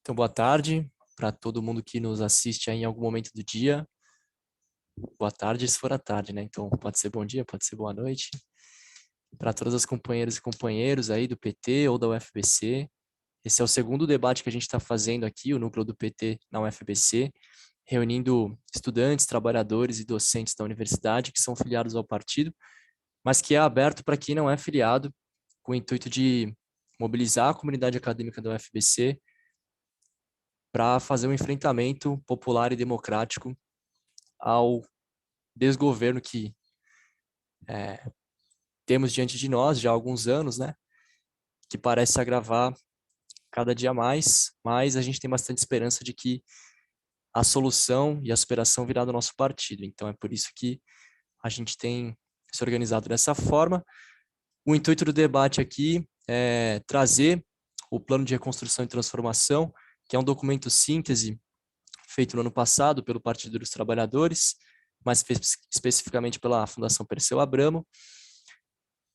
Então, boa tarde para todo mundo que nos assiste aí em algum momento do dia. Boa tarde, se for à tarde, né? Então, pode ser bom dia, pode ser boa noite. Para todas as companheiras e companheiros aí do PT ou da UFBC. Esse é o segundo debate que a gente está fazendo aqui, o núcleo do PT na UFBC, reunindo estudantes, trabalhadores e docentes da universidade que são filiados ao partido, mas que é aberto para quem não é filiado, com o intuito de mobilizar a comunidade acadêmica da UFBC para fazer um enfrentamento popular e democrático ao desgoverno que temos diante de nós já há alguns anos, né? Que parece se agravar cada dia mais, mas a gente tem bastante esperança de que a solução e a superação virá do nosso partido. Então é por isso que a gente tem se organizado dessa forma. O intuito do debate aqui é trazer o Plano de Reconstrução e Transformação, que é um documento síntese feito no ano passado pelo Partido dos Trabalhadores, mais especificamente pela Fundação Perseu Abramo,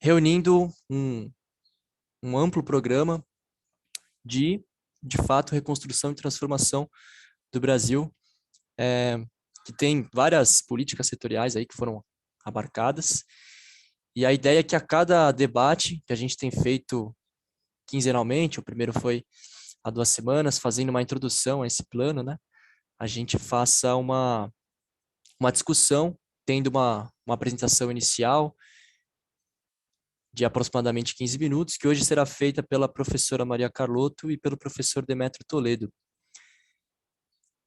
reunindo um amplo programa de fato, reconstrução e transformação do Brasil, que tem várias políticas setoriais aí que foram abarcadas, e a ideia é que a cada debate que a gente tem feito quinzenalmente, o primeiro foi há 2 semanas, fazendo uma introdução a esse plano, né? A gente faça uma discussão, tendo uma apresentação inicial de aproximadamente 15 minutos, que hoje será feita pela professora Maria Carlotto e pelo professor Demétrio Toledo.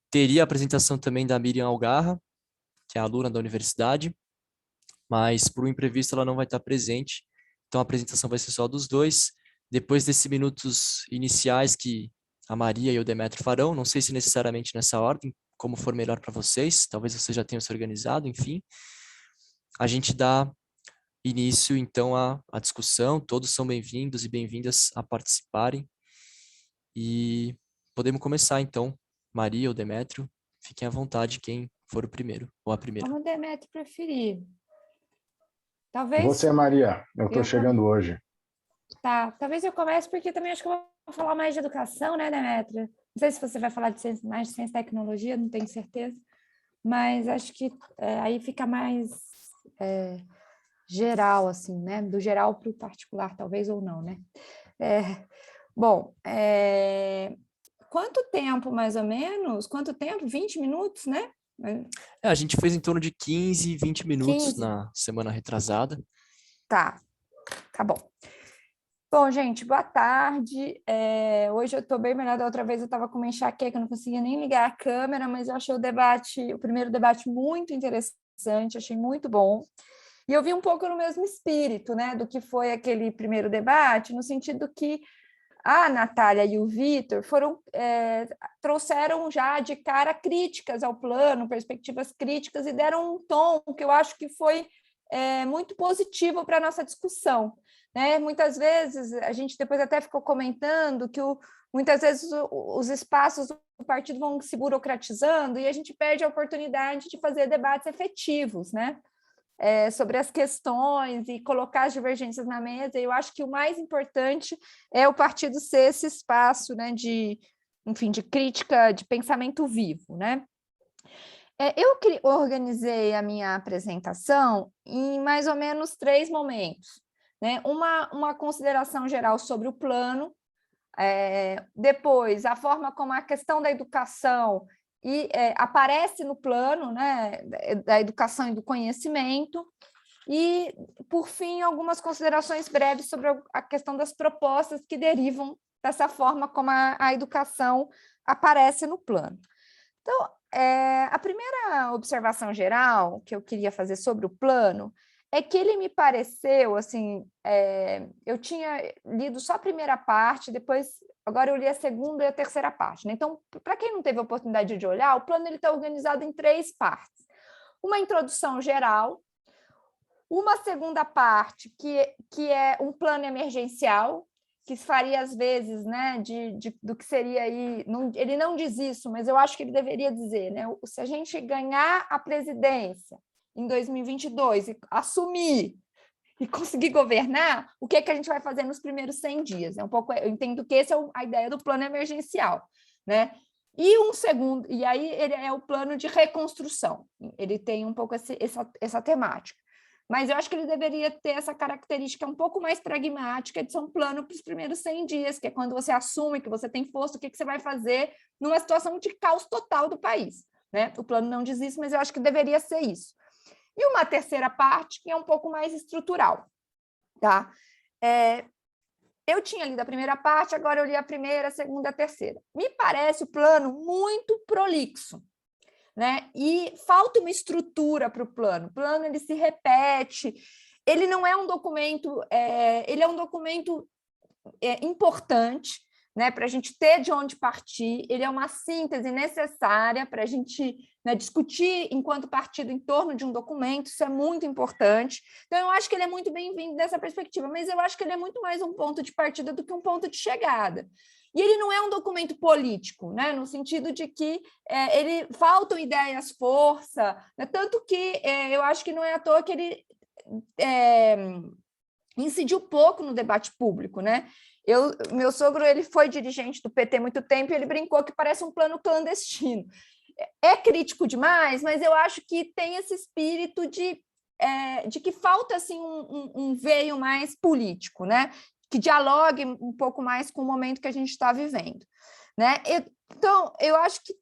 Teria a apresentação também da Miriam Algarra, que é aluna da universidade, mas por um imprevisto ela não vai estar presente, então a apresentação vai ser só dos dois. Depois desses minutos iniciais que a Maria e o Demétrio farão, não sei se necessariamente nessa ordem, como for melhor para vocês, talvez vocês já tenham se organizado, enfim. A gente dá início, então, à discussão, todos são bem-vindos e bem-vindas a participarem. E podemos começar, então. Maria ou Demétrio, fiquem à vontade quem for o primeiro ou a primeira. Como o Demétrio preferir. Talvez... Você, Maria, eu estou chegando hoje. Tá, talvez eu comece porque também acho que eu vou falar mais de educação, né, Demétria? Não sei se você vai falar de ciência, mais de ciência e tecnologia, não tenho certeza, mas acho que aí fica mais geral, assim, né? Do geral para o particular, talvez ou não, né? Quanto tempo, mais ou menos? Quanto tempo? 20 minutos, né? A gente fez em torno de 15, 20 minutos 15. na semana retrasada. Tá bom. Bom, gente, boa tarde. Hoje eu estou bem melhor. Da outra vez eu estava com uma enxaqueca, eu não conseguia nem ligar a câmera, mas eu achei o primeiro debate muito interessante, achei muito bom. E eu vi um pouco no mesmo espírito, né, do que foi aquele primeiro debate, no sentido que a Natália e o Vitor trouxeram já de cara críticas ao plano, perspectivas críticas, e deram um tom que eu acho que foi muito positivo para a nossa discussão. Né? Muitas vezes, a gente depois até ficou comentando que muitas vezes os espaços do partido vão se burocratizando e a gente perde a oportunidade de fazer debates efetivos, né? Sobre as questões e colocar as divergências na mesa. Eu acho que o mais importante é o partido ser esse espaço, né, de crítica, de pensamento vivo, né? Eu organizei a minha apresentação em mais ou menos 3 momentos. Né? Uma consideração geral sobre o plano, depois a forma como a questão da educação aparece no plano, né, da educação e do conhecimento, e, por fim, algumas considerações breves sobre a questão das propostas que derivam dessa forma como a educação aparece no plano. Então, a primeira observação geral que eu queria fazer sobre o plano é que ele me pareceu, assim, eu tinha lido só a primeira parte, agora eu li a segunda e a terceira parte. Né? Então, para quem não teve a oportunidade de olhar, o plano está organizado em 3 partes. Uma introdução geral, uma segunda parte, que é um plano emergencial, que faria, às vezes, né, do que seria aí... ele não diz isso, mas eu acho que ele deveria dizer, né? Se a gente ganhar a presidência em 2022 e assumir e conseguir governar, o que a gente vai fazer nos primeiros 100 dias? Eu entendo que essa é a ideia do plano emergencial. né? E um segundo, e aí ele é o plano de reconstrução, ele tem um pouco essa temática. Mas eu acho que ele deveria ter essa característica um pouco mais pragmática de ser um plano para os primeiros 100 dias, que é quando você assume que você tem força, o que você vai fazer numa situação de caos total do país, né? O plano não diz isso, mas eu acho que deveria ser isso. E uma terceira parte, que é um pouco mais estrutural, tá? Eu tinha lido a primeira parte, agora eu li a primeira, a segunda, a terceira. Me parece o plano muito prolixo, né? E falta uma estrutura para o plano. O plano ele se repete, ele não é um documento, ele é um documento importante, né, para a gente ter de onde partir, ele é uma síntese necessária para a gente, né, discutir enquanto partido em torno de um documento, isso é muito importante. Então, eu acho que ele é muito bem-vindo dessa perspectiva, mas eu acho que ele é muito mais um ponto de partida do que um ponto de chegada. E ele não é um documento político, né, no sentido de que ele faltam ideias, força, né, tanto que eu acho que não é à toa que ele incidiu pouco no debate público, né? Meu sogro ele foi dirigente do PT há muito tempo e ele brincou que parece um plano clandestino. É crítico demais, mas eu acho que tem esse espírito de que falta assim, um veio mais político, né? Que dialogue um pouco mais com o momento que a gente está vivendo, né? Então, eu acho que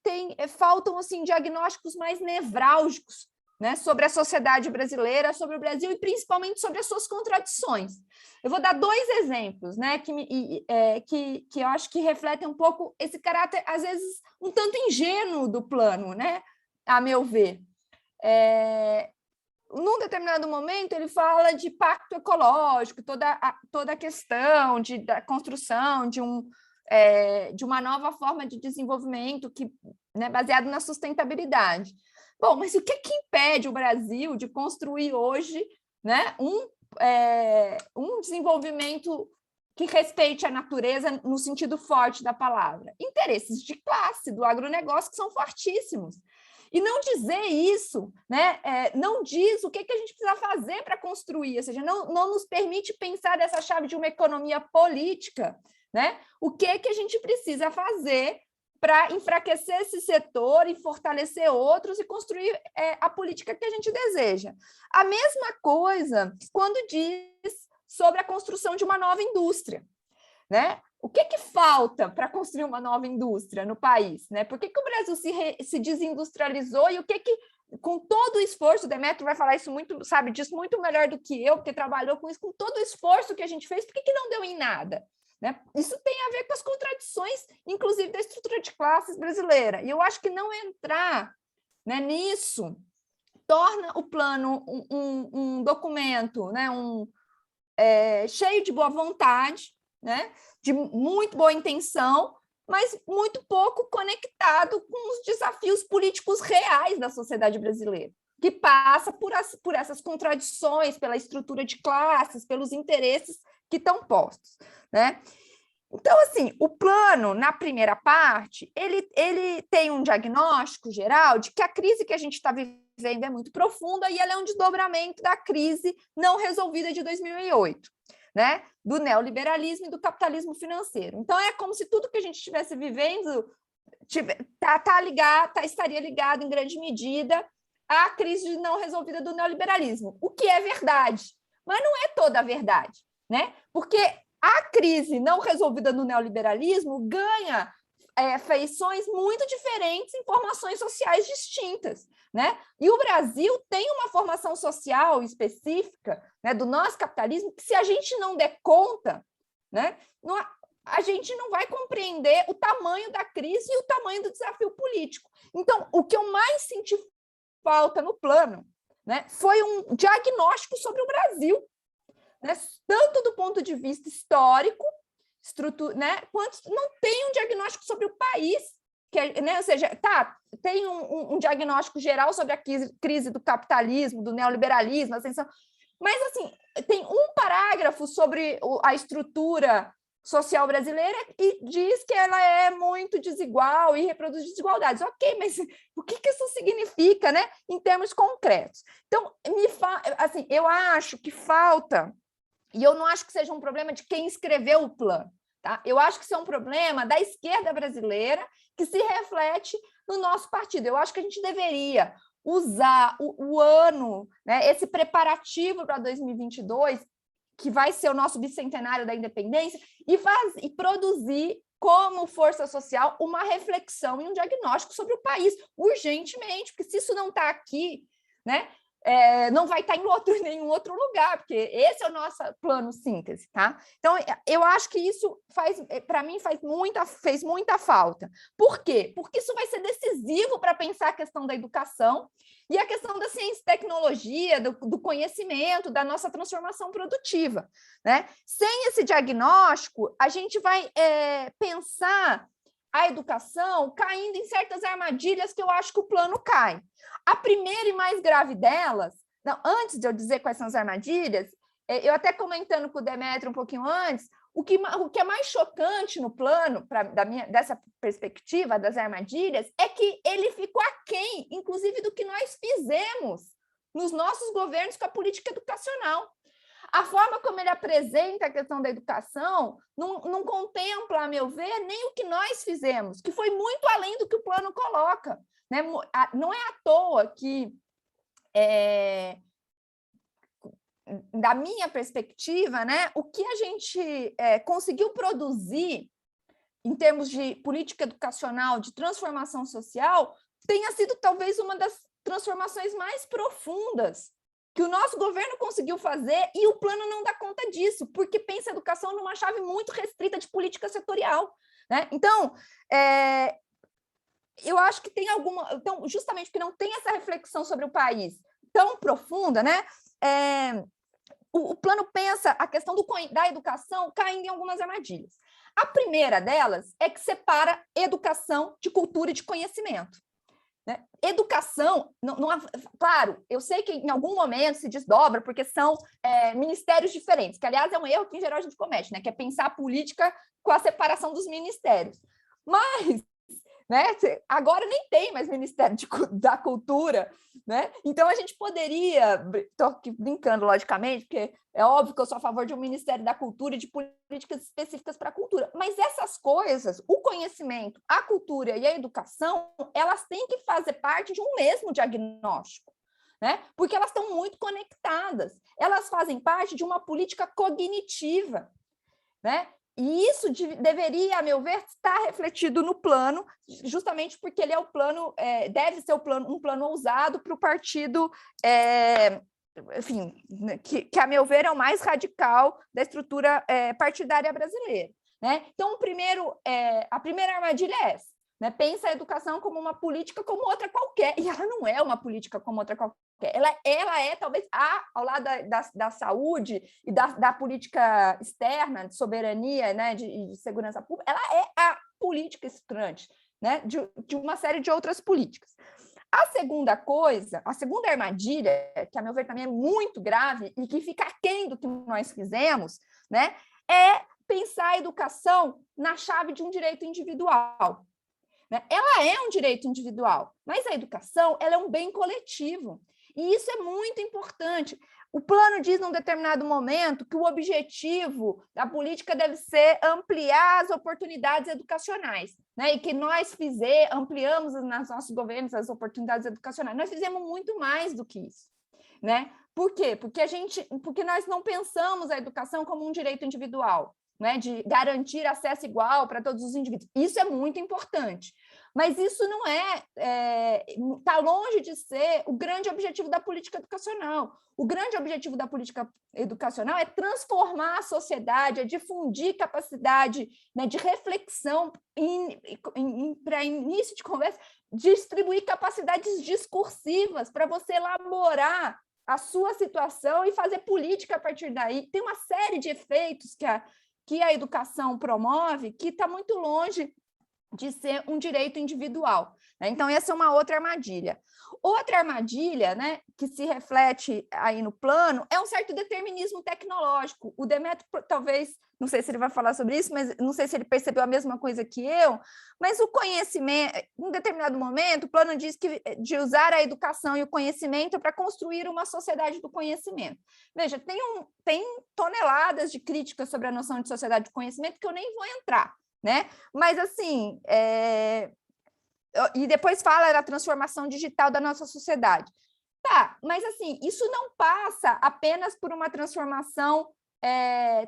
faltam assim, diagnósticos mais nevrálgicos, né, sobre a sociedade brasileira, sobre o Brasil e principalmente sobre as suas contradições. Eu vou dar 2 exemplos, né, que eu acho que refletem um pouco esse caráter, às vezes, um tanto ingênuo do plano, né, a meu ver. Num determinado momento, ele fala de pacto ecológico, toda a questão da construção de uma nova forma de desenvolvimento né, baseado na sustentabilidade. Bom, mas o que impede o Brasil de construir hoje, né, um desenvolvimento que respeite a natureza no sentido forte da palavra? Interesses de classe, do agronegócio, que são fortíssimos. E não dizer isso, né, não diz o que a gente precisa fazer para construir, ou seja, não nos permite pensar dessa chave de uma economia política, né? O que a gente precisa fazer para enfraquecer esse setor e fortalecer outros e construir a política que a gente deseja. A mesma coisa quando diz sobre a construção de uma nova indústria, né? O que falta para construir uma nova indústria no país, né? Por que o Brasil se desindustrializou e com todo o esforço, o Demetrio vai falar isso muito, sabe disso muito melhor do que eu, porque trabalhou com isso, com todo o esforço que a gente fez, por que não deu em nada? Né? Isso tem a ver com as contradições, inclusive, da estrutura de classes brasileira. E eu acho que não entrar, né, nisso torna o plano um documento, né, cheio de boa vontade, né, de muito boa intenção, mas muito pouco conectado com os desafios políticos reais da sociedade brasileira, que passa por essas contradições, pela estrutura de classes, pelos interesses que estão postos, né? Então, assim, o plano, na primeira parte, ele tem um diagnóstico geral de que a crise que a gente está vivendo é muito profunda e ela é um desdobramento da crise não resolvida de 2008, né? Do neoliberalismo e do capitalismo financeiro. Então, é como se tudo que a gente estivesse vivendo estaria ligado, em grande medida, à crise não resolvida do neoliberalismo, o que é verdade, mas não é toda a verdade, né? Porque a crise não resolvida no neoliberalismo ganha feições muito diferentes em formações sociais distintas, né? E o Brasil tem uma formação social específica, né, do nosso capitalismo, que se a gente não der conta, né, a gente não vai compreender o tamanho da crise e o tamanho do desafio político. Então, o que eu mais senti falta no plano, né, foi um diagnóstico sobre o Brasil, né, tanto do ponto de vista histórico, né, quanto não tem um diagnóstico sobre o país, né, ou seja, tem um diagnóstico geral sobre a crise do capitalismo, do neoliberalismo, ascensão, mas assim, tem um parágrafo sobre a estrutura social brasileira e diz que ela é muito desigual e reproduz desigualdades. Ok, mas o que isso significa, né, em termos concretos? Então, assim, eu acho que falta, e eu não acho que seja um problema de quem escreveu o plano, Tá? Eu acho que isso é um problema da esquerda brasileira que se reflete no nosso partido. Eu acho que a gente deveria usar o ano, né, esse preparativo para 2022, que vai ser o nosso bicentenário da independência, e produzir, como força social, uma reflexão e um diagnóstico sobre o país, urgentemente, porque se isso não está aqui, né, não vai estar em nenhum outro lugar, porque esse é o nosso plano síntese, tá? Então, eu acho que isso para mim, fez muita falta. Por quê? Porque isso vai ser decisivo para pensar a questão da educação e a questão da ciência e tecnologia, do conhecimento, da nossa transformação produtiva, né? Sem esse diagnóstico, a gente vai pensar a educação caindo em certas armadilhas que eu acho que o plano cai. A primeira e mais grave delas, antes de eu dizer quais são as armadilhas, eu até comentando com o Demetrio um pouquinho antes, o que é mais chocante no plano, dessa perspectiva das armadilhas, é que ele ficou aquém, inclusive, do que nós fizemos nos nossos governos com a política educacional. A forma como ele apresenta a questão da educação não contempla, a meu ver, nem o que nós fizemos, que foi muito além do que o plano coloca, né? Não é à toa que, da minha perspectiva, né, o que a gente conseguiu produzir em termos de política educacional, de transformação social, tenha sido talvez uma das transformações mais profundas que o nosso governo conseguiu fazer, e o plano não dá conta disso, porque pensa a educação numa chave muito restrita de política setorial, né? Então, eu acho que tem alguma... Então, justamente porque não tem essa reflexão sobre o país tão profunda, né? O plano pensa a questão da educação caindo em algumas armadilhas. A primeira delas é que separa educação de cultura e de conhecimento. Né? Educação, claro, eu sei que em algum momento se desdobra, porque são ministérios diferentes, que, aliás, é um erro que, em geral, a gente comete, né? Que é pensar a política com a separação dos ministérios. Mas, né, agora nem tem mais Ministério da Cultura, né? Então, a gente poderia, estou aqui brincando, logicamente, porque é óbvio que eu sou a favor de um Ministério da Cultura e de políticas específicas para a cultura, mas essas coisas, o conhecimento, a cultura e a educação, elas têm que fazer parte de um mesmo diagnóstico, né? Porque elas estão muito conectadas, elas fazem parte de uma política cognitiva, né? E isso deveria, a meu ver, estar refletido no plano, justamente porque ele é o plano, deve ser um plano ousado para o partido, enfim, que, a meu ver, é o mais radical da estrutura partidária brasileira, né? Então, a primeira armadilha é essa, né? Pensa a educação como uma política como outra qualquer, e ela não é uma política como outra qualquer. Ela é, talvez, ao lado da saúde e da política externa, de soberania, né, de segurança pública, ela é a política estruturante, né, de uma série de outras políticas. A segunda armadilha, que, a meu ver, também é muito grave e que fica aquém do que nós fizemos, né, é pensar a educação na chave de um direito individual. Ela é um direito individual, mas a educação, ela é um bem coletivo. E isso é muito importante. O plano diz, num determinado momento, que o objetivo da política deve ser ampliar as oportunidades educacionais, né? E que nós ampliamos nos nossos governos as oportunidades educacionais. Nós fizemos muito mais do que isso, né? Por quê? Porque nós não pensamos a educação como um direito individual, né? De garantir acesso igual para todos os indivíduos. Isso é muito importante. Mas isso não está longe de ser o grande objetivo da política educacional. O grande objetivo da política educacional é transformar a sociedade, é difundir capacidade, né, de reflexão para início de conversa, distribuir capacidades discursivas para você elaborar a sua situação e fazer política a partir daí. Tem uma série de efeitos que a educação promove que está muito longe de ser um direito individual, né? Então, essa é uma outra armadilha. Outra armadilha, né, que se reflete aí no plano é um certo determinismo tecnológico. O Demetrio, talvez, não sei se ele vai falar sobre isso, mas não sei se ele percebeu a mesma coisa que eu, mas o conhecimento, em determinado momento, o plano diz que de usar a educação e o conhecimento para construir uma sociedade do conhecimento. Veja, tem toneladas de críticas sobre a noção de sociedade do conhecimento que eu nem vou entrar, né? Mas, assim, e depois fala da transformação digital da nossa sociedade. Tá, mas, assim, isso não passa apenas por uma transformação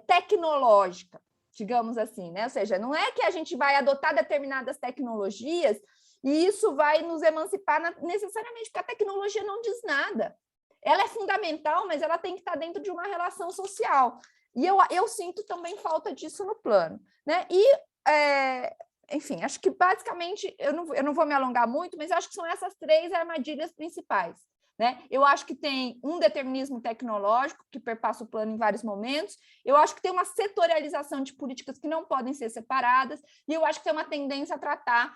tecnológica, digamos assim, né? Ou seja, não é que a gente vai adotar determinadas tecnologias e isso vai nos emancipar necessariamente, porque a tecnologia não diz nada. Ela é fundamental, mas ela tem que estar dentro de uma relação social. E eu sinto também falta disso no plano, né? E enfim, acho que basicamente, eu não vou me alongar muito, mas acho que são essas 3 armadilhas principais, né? Eu acho que tem um determinismo tecnológico que perpassa o plano em vários momentos, eu acho que tem uma setorialização de políticas que não podem ser separadas, e eu acho que tem uma tendência a tratar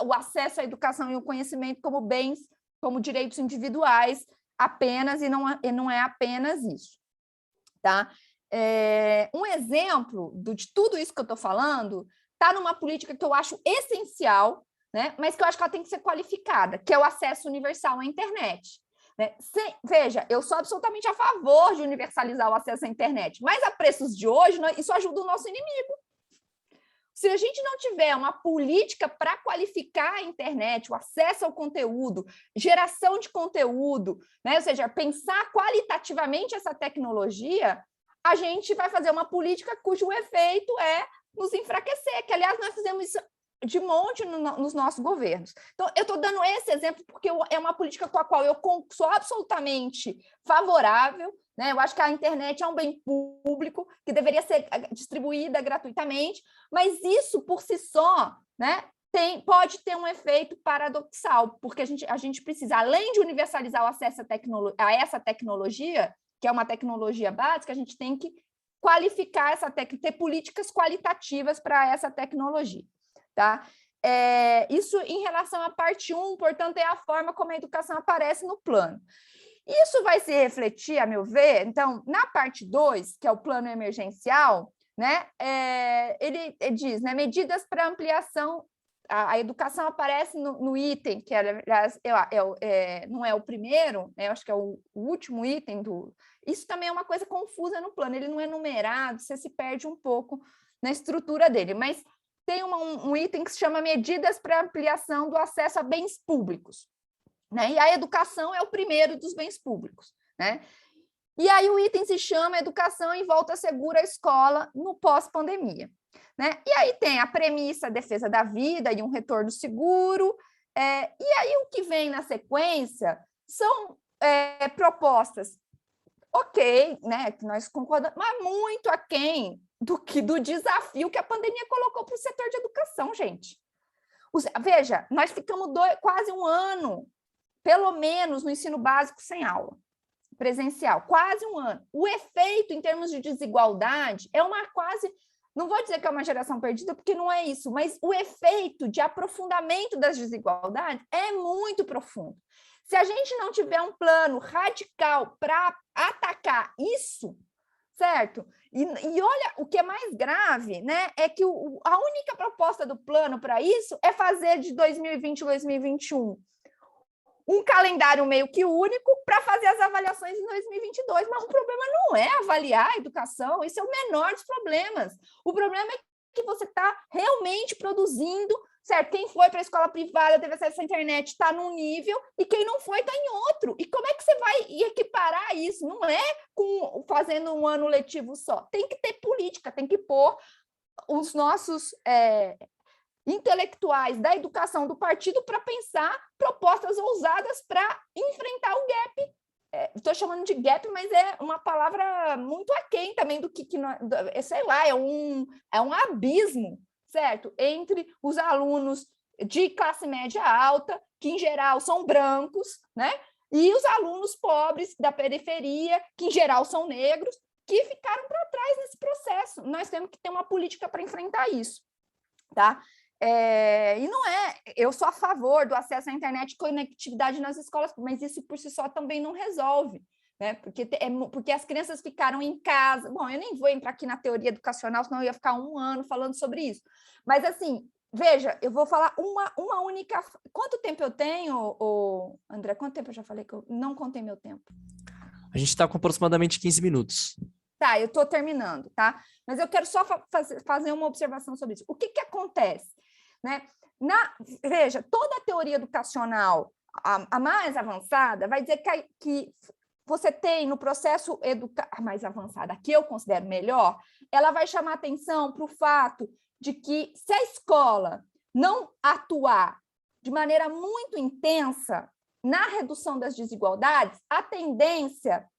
o acesso à educação e ao conhecimento como bens, como direitos individuais apenas, e não é apenas isso, tá? Um exemplo de tudo isso que eu estou falando está numa política que eu acho essencial, né, mas que eu acho que ela tem que ser qualificada, que é o acesso universal à internet. Né? Veja, eu sou absolutamente a favor de universalizar o acesso à internet, mas a preços de hoje, isso ajuda o nosso inimigo. Se a gente não tiver uma política para qualificar a internet, o acesso ao conteúdo, geração de conteúdo, né, ou seja, pensar qualitativamente essa tecnologia, a gente vai fazer uma política cujo efeito é nos enfraquecer, que, aliás, nós fizemos isso de monte nos nossos governos. Então, eu estou dando esse exemplo porque é uma política com a qual eu sou absolutamente favorável, né? Eu acho que a internet é um bem público que deveria ser distribuída gratuitamente, mas isso, por si só, né, pode ter um efeito paradoxal, porque a gente precisa, além de universalizar o acesso a essa tecnologia, que é uma tecnologia básica, a gente tem que qualificar essa técnica, ter políticas qualitativas para essa tecnologia. Tá? Isso em relação à parte 1, portanto, é a forma como a educação aparece no plano. Isso vai se refletir, a meu ver, então, na parte 2, que é o plano emergencial, né, ele diz, né, medidas para ampliação, a educação aparece no item, que aliás, não é o primeiro, né, eu acho que é o último item do... Isso também é uma coisa confusa no plano, ele não é numerado, você se perde um pouco na estrutura dele, mas tem um item que se chama medidas para ampliação do acesso a bens públicos, né? E a educação é o primeiro dos bens públicos, né? E aí o item se chama Educação em Volta Segura à Escola no pós-pandemia, né? E aí tem a premissa, a defesa da vida e um retorno seguro, e aí o que vem na sequência são propostas, ok, né? Que nós concordamos, mas muito aquém do desafio que a pandemia colocou para o setor de educação, gente. Veja, nós ficamos quase um ano, pelo menos, no ensino básico sem aula presencial, quase um ano. O efeito, em termos de desigualdade, é uma quase... Não vou dizer que é uma geração perdida, porque não é isso, mas o efeito de aprofundamento das desigualdades é muito profundo. Se a gente não tiver um plano radical para atacar isso, certo? E olha, o que é mais grave, né, é que a única proposta do plano para isso é fazer de 2020 a 2021 um calendário meio que único para fazer as avaliações em 2022. Mas o problema não é avaliar a educação, isso é o menor dos problemas. O problema é que você está realmente produzindo, certo? Quem foi para a escola privada, teve acesso à internet, está num nível, e quem não foi está em outro. E como é que você vai equiparar isso? Não é fazendo um ano letivo só. Tem que ter política, tem que pôr os nossos intelectuais da educação do partido para pensar propostas ousadas para enfrentar o gap. Estou chamando de gap, mas é uma palavra muito aquém também do que sei lá, é um abismo, certo? Entre os alunos de classe média alta, que em geral são brancos, né? E os alunos pobres da periferia, que em geral são negros, que ficaram para trás nesse processo. Nós temos que ter uma política para enfrentar isso, tá? E não eu sou a favor do acesso à internet e conectividade nas escolas, mas isso por si só também não resolve, né? Porque as crianças ficaram em casa. Bom, eu nem vou entrar aqui na teoria educacional, senão eu ia ficar 1 ano falando sobre isso. Mas, assim, veja, eu vou falar uma única... Quanto tempo eu tenho, André? Quanto tempo eu já falei que eu não contei meu tempo? A gente está com aproximadamente 15 minutos. Tá, eu estou terminando, tá? Mas eu quero só fazer uma observação sobre isso. O que acontece? Né? Veja, toda a teoria educacional, a mais avançada, vai dizer que você tem no processo a mais avançada, que eu considero melhor, ela vai chamar atenção para o fato de que, se a escola não atuar de maneira muito intensa na redução das desigualdades, a tendência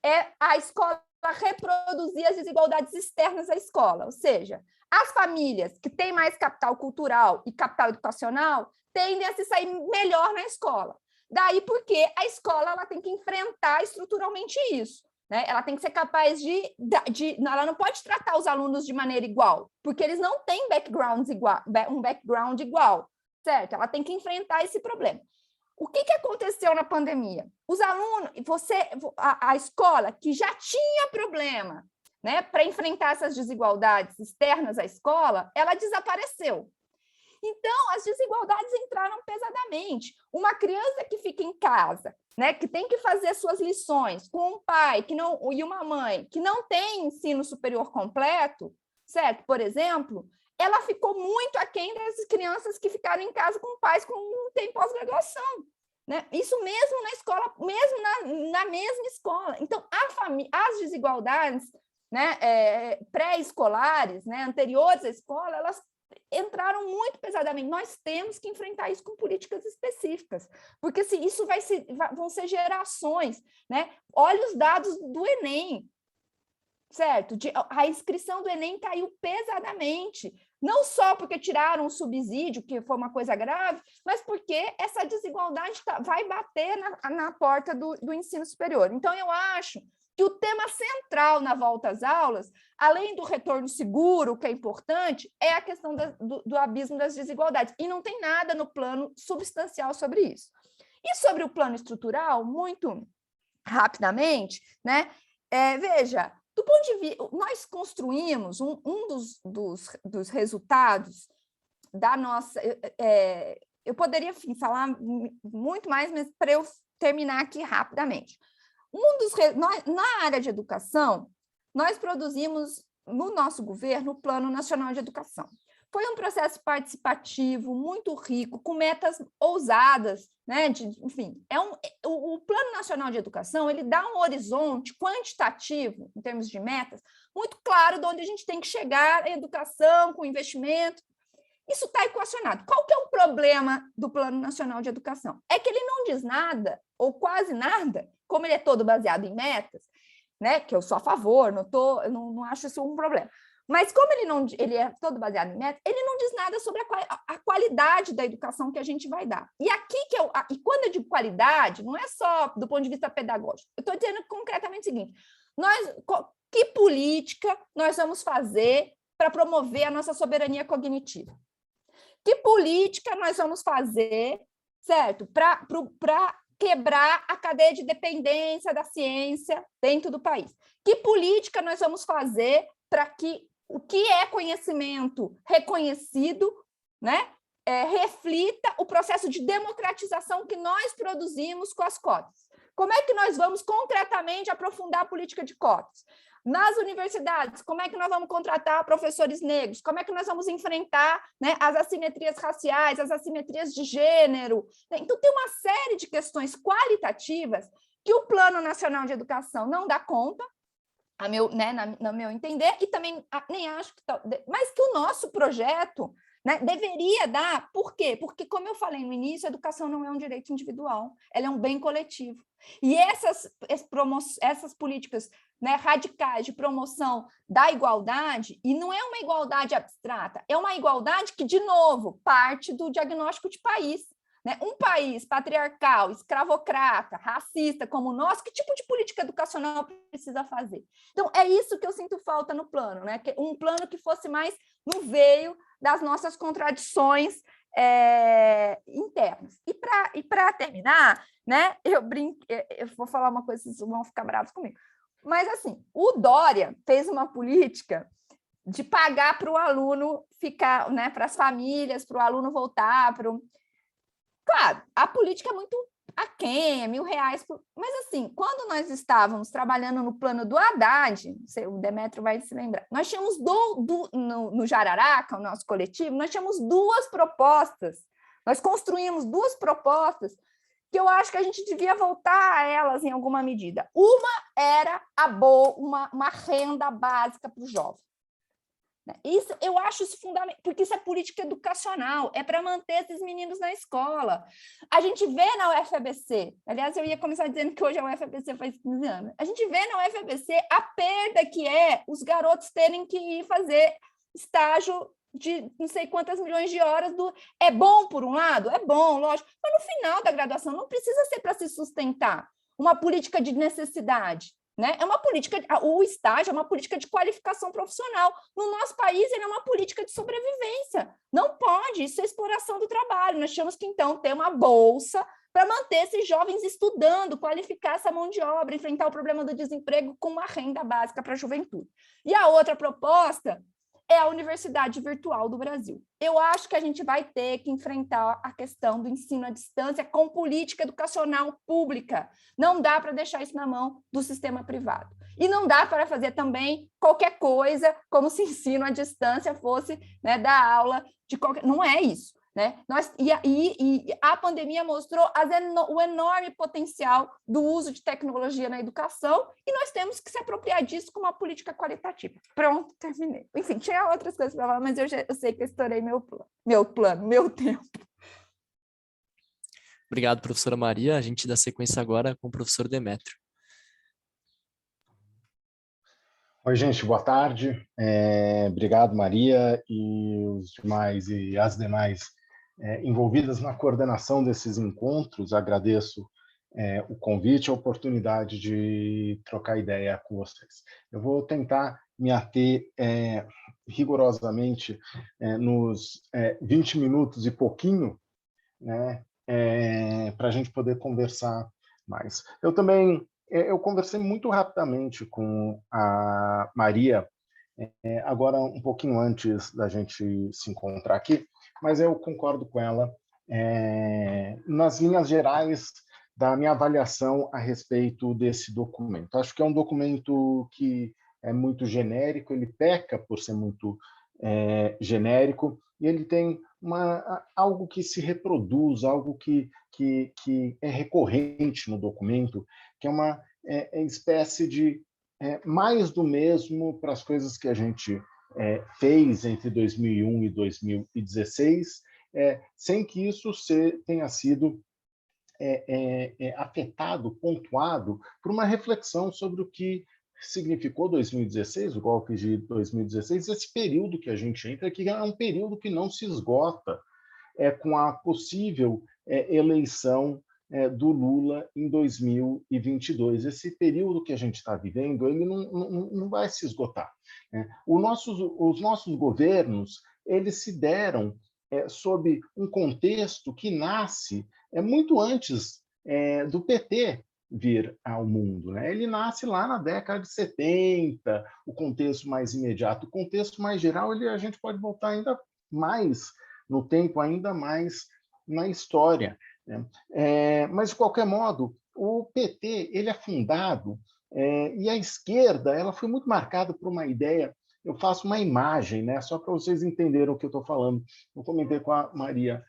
é a escola reproduzir as desigualdades externas à escola, ou seja, as famílias que têm mais capital cultural e capital educacional tendem a se sair melhor na escola. Daí porque a escola ela tem que enfrentar estruturalmente isso, né? Ela tem que ser capaz ela não pode tratar os alunos de maneira igual, porque eles não têm um background igual, certo? Ela tem que enfrentar esse problema. O que aconteceu na pandemia? Os alunos, a escola que já tinha problema, né, para enfrentar essas desigualdades externas à escola, ela desapareceu. Então, as desigualdades entraram pesadamente. Uma criança que fica em casa, né, que tem que fazer suas lições com um pai e uma mãe que não tem ensino superior completo, certo? Por exemplo, ela ficou muito aquém das crianças que ficaram em casa com pais que não têm pós-graduação. Né? Isso mesmo na escola, mesmo na mesma escola. Então, as desigualdades, né, pré-escolares, né, anteriores à escola, elas entraram muito pesadamente. Nós temos que enfrentar isso com políticas específicas, porque se isso vão ser gerações. Né? Olha os dados do Enem, certo? A inscrição do Enem caiu pesadamente, não só porque tiraram o subsídio, que foi uma coisa grave, mas porque essa desigualdade vai bater na porta do ensino superior. Então, eu acho que o tema central na volta às aulas, além do retorno seguro, que é importante, é a questão do abismo das desigualdades. E não tem nada no plano substancial sobre isso. E sobre o plano estrutural, muito rapidamente, né? Veja, do ponto de vista, nós construímos um dos resultados da nossa... eu poderia, enfim, falar muito mais, mas para eu terminar aqui rapidamente. Na área de educação, nós produzimos, no nosso governo, o Plano Nacional de Educação. Foi um processo participativo, muito rico, com metas ousadas, né? Enfim, o Plano Nacional de Educação ele dá um horizonte quantitativo, em termos de metas, muito claro de onde a gente tem que chegar em educação, com investimento. Isso está equacionado. Qual que é o problema do Plano Nacional de Educação? É que ele não diz nada, ou quase nada, como ele é todo baseado em metas, né? Que eu sou a favor, não acho isso um problema. Mas como ele é todo baseado em metas, ele não diz nada sobre a qualidade da educação que a gente vai dar. E aqui e quando eu digo qualidade, não é só do ponto de vista pedagógico. Eu estou dizendo concretamente o seguinte: que política nós vamos fazer para promover a nossa soberania cognitiva? Que política nós vamos fazer, certo? Para quebrar a cadeia de dependência da ciência dentro do país? Que política nós vamos fazer para que o que é conhecimento reconhecido, né, reflita o processo de democratização que nós produzimos com as cotas? Como é que nós vamos concretamente aprofundar a política de cotas? Nas universidades, como é que nós vamos contratar professores negros? Como é que nós vamos enfrentar, né, as assimetrias raciais, as assimetrias de gênero? Então, tem uma série de questões qualitativas que o Plano Nacional de Educação não dá conta, no meu entender, e também nem acho que... Mas que o nosso projeto, né, deveria dar. Por quê? Porque, como eu falei no início, a educação não é um direito individual, ela é um bem coletivo. E essas políticas, né, radicais de promoção da igualdade, e não é uma igualdade abstrata, é uma igualdade que, de novo, parte do diagnóstico de país. Né? Um país patriarcal, escravocrata, racista como o nosso, que tipo de política educacional precisa fazer? Então, é isso que eu sinto falta no plano, né? Um plano que fosse mais no veio das nossas contradições internas. E para terminar, né, eu vou falar uma coisa, vocês vão ficar bravos comigo. Mas, assim, o Dória fez uma política de pagar para o aluno ficar, né, para as famílias, para o aluno voltar. Claro, a política é muito aquém, R$1.000. Mas, assim, quando nós estávamos trabalhando no plano do Haddad, o Demétrio vai se lembrar, nós tínhamos no Jararaca, o nosso coletivo, nós tínhamos 2 propostas. Nós construímos 2 propostas que eu acho que a gente devia voltar a elas em alguma medida. Uma era uma renda básica para o jovem. Isso, eu acho isso fundamental, porque isso é política educacional, é para manter esses meninos na escola. A gente vê na UFABC, aliás, eu ia começar dizendo que hoje a UFABC faz 15 anos, a gente vê na UFABC a perda que é os garotos terem que ir fazer estágio de não sei quantas milhões de horas. É bom, por um lado? É bom, lógico, mas no final da graduação não precisa ser para se sustentar uma política de necessidade. Né? É uma política, o estágio é uma política de qualificação profissional. No nosso país, ele é uma política de sobrevivência. Não pode, isso é exploração do trabalho. Nós tínhamos que, então, ter uma bolsa para manter esses jovens estudando, qualificar essa mão de obra, enfrentar o problema do desemprego com uma renda básica para a juventude. E a outra proposta é a Universidade Virtual do Brasil. Eu acho que a gente vai ter que enfrentar a questão do ensino à distância com política educacional pública. Não dá para deixar isso na mão do sistema privado. E não dá para fazer também qualquer coisa como se ensino à distância fosse, né, dar aula de qualquer... Não é isso. Né? E a pandemia mostrou o enorme potencial do uso de tecnologia na educação e nós temos que se apropriar disso com uma política qualitativa. Pronto, terminei. Enfim, tinha outras coisas para falar, mas eu sei que eu estourei meu tempo. Obrigado, professora Maria. A gente dá sequência agora com o professor Demétrio. Oi, gente, boa tarde. Obrigado, Maria, e as demais envolvidas na coordenação desses encontros. Agradeço o convite, a oportunidade de trocar ideia com vocês. Eu vou tentar me ater rigorosamente nos 20 minutos e pouquinho, né, para a gente poder conversar mais. Eu conversei muito rapidamente com a Maria, agora um pouquinho antes da gente se encontrar aqui, mas eu concordo com ela nas linhas gerais da minha avaliação a respeito desse documento. Acho que é um documento que é muito genérico, ele peca por ser muito genérico, e ele tem algo que se reproduz, algo que é recorrente no documento, que é uma espécie de mais do mesmo para as coisas que a gente fez entre 2001 e 2016, sem que isso tenha sido afetado, pontuado, por uma reflexão sobre o que significou 2016, o golpe de 2016, esse período que a gente entra, que é um período que não se esgota com a possível eleição do Lula em 2022. Esse período que a gente está vivendo, ele não vai se esgotar. Os nossos governos, eles se deram sob um contexto que nasce muito antes do PT vir ao mundo. Né? Ele nasce lá na década de 70, o contexto mais imediato. O contexto mais geral, a gente pode voltar ainda mais no tempo, ainda mais na história. Né? Mas, de qualquer modo, o PT ele é fundado, e a esquerda ela foi muito marcada por uma ideia. Eu faço uma imagem, né, só para vocês entenderem o que eu estou falando. Eu comentei com a Maria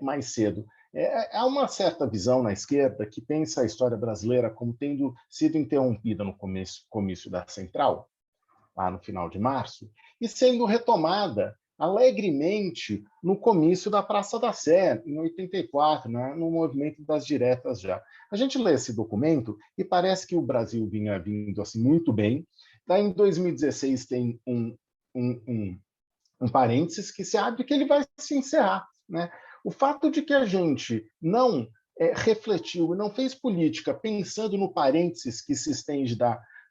mais cedo. Há uma certa visão na esquerda que pensa a história brasileira como tendo sido interrompida no comício da Central, lá no final de março, e sendo retomada alegremente no comício da Praça da Sé, em 84, né, no movimento das diretas já. A gente lê esse documento e parece que o Brasil vinha vindo assim, muito bem. Daí, em 2016, tem um parênteses que se abre que ele vai se encerrar. Né? O fato de que a gente não refletiu e não fez política pensando no parênteses que se estende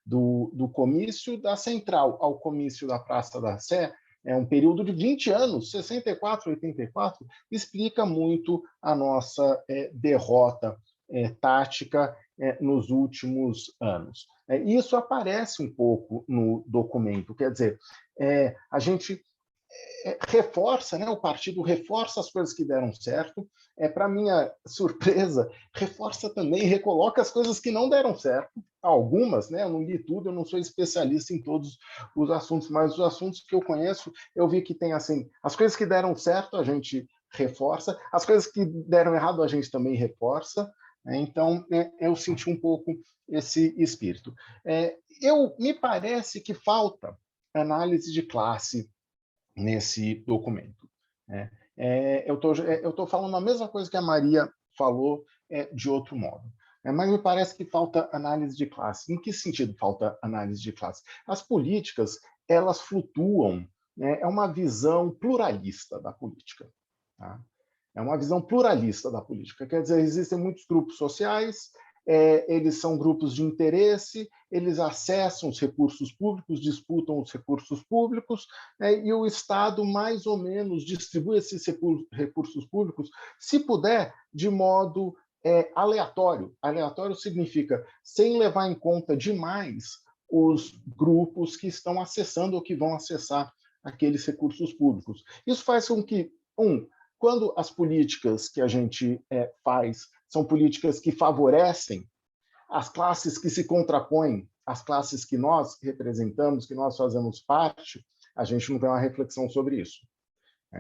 do comício da Central ao comício da Praça da Sé um período de 20 anos, 64, 84, explica muito a nossa derrota tática nos últimos anos. Isso aparece um pouco no documento, quer dizer, a gente reforça, né, o partido reforça as coisas que deram certo, para minha surpresa, reforça também, recoloca as coisas que não deram certo, algumas, né, eu não li tudo, eu não sou especialista em todos os assuntos, mas os assuntos que eu conheço, eu vi que tem assim, as coisas que deram certo a gente reforça, as coisas que deram errado a gente também reforça, né, então eu senti um pouco esse espírito. Me parece que falta análise de classe nesse documento. Eu estou falando a mesma coisa que a Maria falou de outro modo. Mas me parece que falta análise de classe. Em que sentido falta análise de classe? As políticas, elas flutuam, né? É uma visão pluralista da política. Tá? É uma visão pluralista da política. Quer dizer, existem muitos grupos sociais, eles são grupos de interesse, eles acessam os recursos públicos, disputam os recursos públicos, e o Estado mais ou menos distribui esses recursos públicos, se puder, de modo aleatório. Aleatório significa sem levar em conta demais os grupos que estão acessando ou que vão acessar aqueles recursos públicos. Isso faz com que, quando as políticas que a gente faz são políticas que favorecem as classes que se contrapõem às classes que nós representamos, que nós fazemos parte, a gente não tem uma reflexão sobre isso.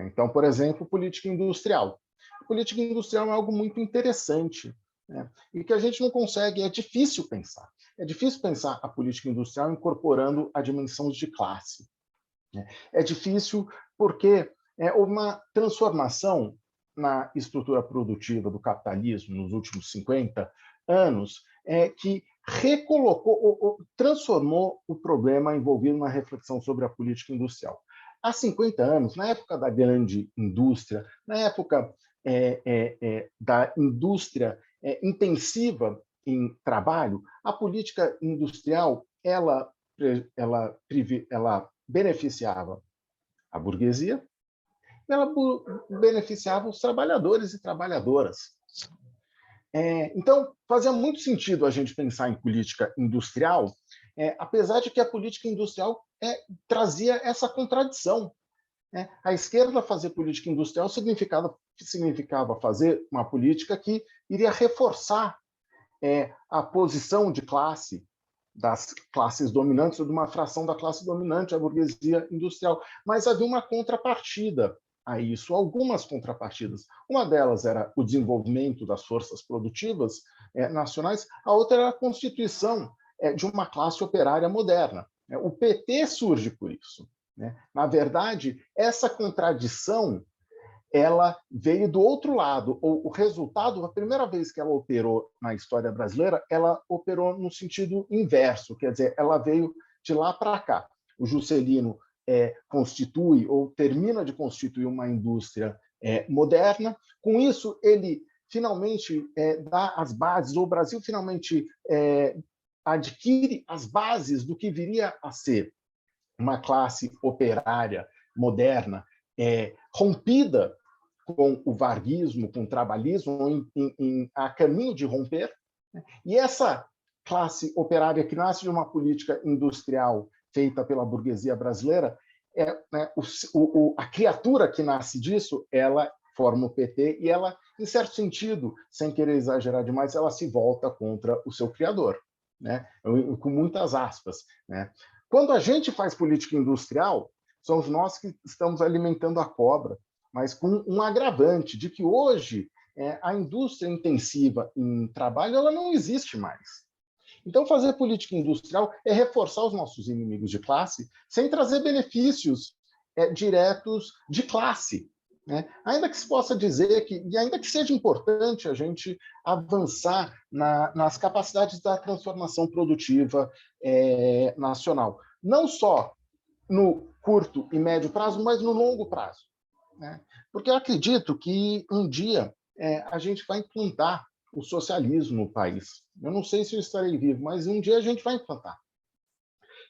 Então, por exemplo, política industrial. A política industrial é algo muito interessante, né? E que a gente não consegue, é difícil pensar. É difícil pensar a política industrial incorporando a dimensão de classe. É difícil porque houve uma transformação na estrutura produtiva do capitalismo nos últimos 50 anos que recolocou, transformou o problema envolvido na reflexão sobre a política industrial. Há 50 anos, na época da grande indústria, na época da indústria intensiva em trabalho, a política industrial ela beneficiava a burguesia, ela beneficiava os trabalhadores e trabalhadoras. Então, fazia muito sentido a gente pensar em política industrial, apesar de que a política industrial trazia essa contradição. A esquerda fazer política industrial significava fazer uma política que iria reforçar a posição de classe das classes dominantes ou de uma fração da classe dominante, a burguesia industrial. Mas havia uma contrapartida a isso, algumas contrapartidas. Uma delas era o desenvolvimento das forças produtivas nacionais, a outra era a constituição de uma classe operária moderna. O PT surge por isso. Na verdade, essa contradição ela veio do outro lado. O resultado, a primeira vez que ela operou na história brasileira, ela operou no sentido inverso, quer dizer, ela veio de lá para cá. O Juscelino constitui ou termina de constituir uma indústria moderna. Com isso, ele finalmente dá as bases, ou o Brasil finalmente adquire as bases do que viria a ser uma classe operária moderna, rompida com o varguismo, com o trabalhismo, a caminho de romper. E essa classe operária que nasce de uma política industrial feita pela burguesia brasileira, a criatura que nasce disso, ela forma o PT e ela, em certo sentido, sem querer exagerar demais, ela se volta contra o seu criador, com muitas aspas. Quando a gente faz política industrial, somos nós que estamos alimentando a cobra, mas com um agravante de que hoje a indústria intensiva em trabalho ela não existe mais. Então, fazer política industrial é reforçar os nossos inimigos de classe sem trazer benefícios diretos de classe. Ainda que se possa dizer e ainda que seja importante a gente avançar nas capacidades da transformação produtiva nacional, não só no curto e médio prazo, mas no longo prazo. Porque eu acredito que um dia a gente vai implantar o socialismo no país. Eu não sei se eu estarei vivo, mas um dia a gente vai implantar.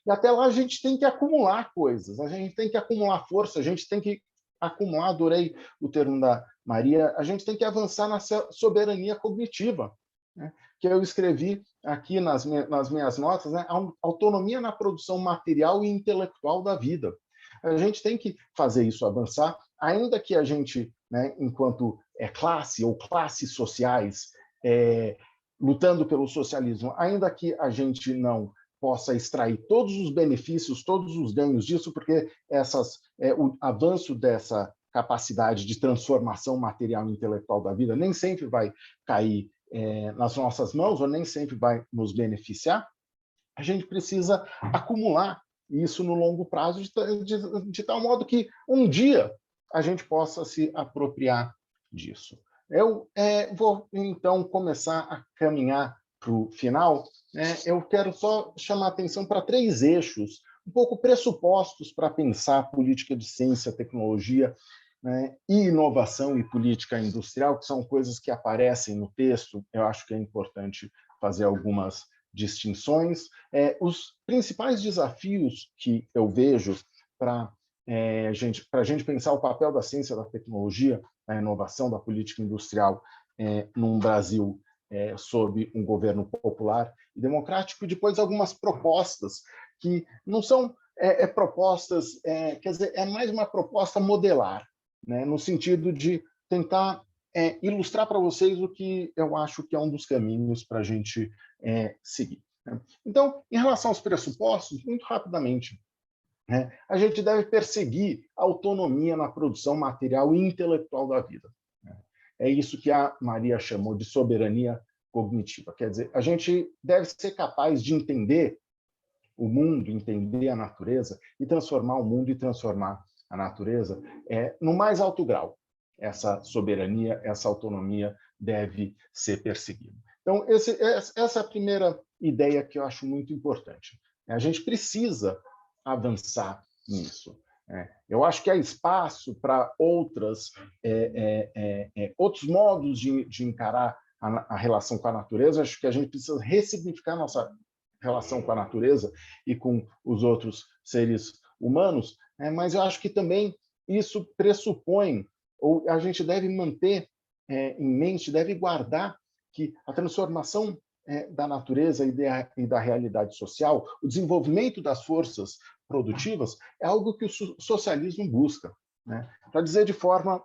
E até lá a gente tem que acumular coisas, a gente tem que acumular força, a gente tem que acumular, adorei o termo da Maria, a gente tem que avançar na soberania cognitiva, né? Que eu escrevi aqui nas minhas notas, né? A autonomia na produção material e intelectual da vida. A gente tem que fazer isso avançar, ainda que a gente, né, enquanto classe ou classes sociais, lutando pelo socialismo, ainda que a gente não possa extrair todos os benefícios, todos os ganhos disso, porque o avanço dessa capacidade de transformação material e intelectual da vida nem sempre vai cair nas nossas mãos, ou nem sempre vai nos beneficiar. A gente precisa acumular isso no longo prazo, de tal modo que um dia a gente possa se apropriar disso. Eu vou, então, começar a caminhar para o final. Eu quero só chamar a atenção para 3 eixos, um pouco pressupostos para pensar a política de ciência, tecnologia, né, e inovação e política industrial, que são coisas que aparecem no texto. Eu acho que é importante fazer algumas distinções. Os principais desafios que eu vejo para a gente pensar o papel da ciência, da tecnologia, da inovação, da política industrial num Brasil sob um governo popular e democrático, e depois algumas propostas que não são propostas, quer dizer, é mais uma proposta modelar, né, no sentido de tentar ilustrar para vocês o que eu acho que é um dos caminhos para a gente seguir. Né? Então, em relação aos pressupostos, muito rapidamente, né, a gente deve perseguir a autonomia na produção material e intelectual da vida. Né? É isso que a Maria chamou de soberania cognitiva. Quer dizer, a gente deve ser capaz de entender o mundo, entender a natureza e transformar o mundo e transformar a natureza no mais alto grau. Essa soberania, essa autonomia deve ser perseguida. Então, essa é a primeira ideia que eu acho muito importante. A gente precisa avançar nisso. Eu acho que há espaço para outros modos de encarar a relação com a natureza. Acho que a gente precisa ressignificar nossa relação com a natureza e com os outros seres humanos, mas eu acho que também isso pressupõe, ou a gente deve manter em mente, deve guardar que a transformação da natureza e da realidade social, o desenvolvimento das forças produtivas, é algo que o socialismo busca. Né? Para dizer de forma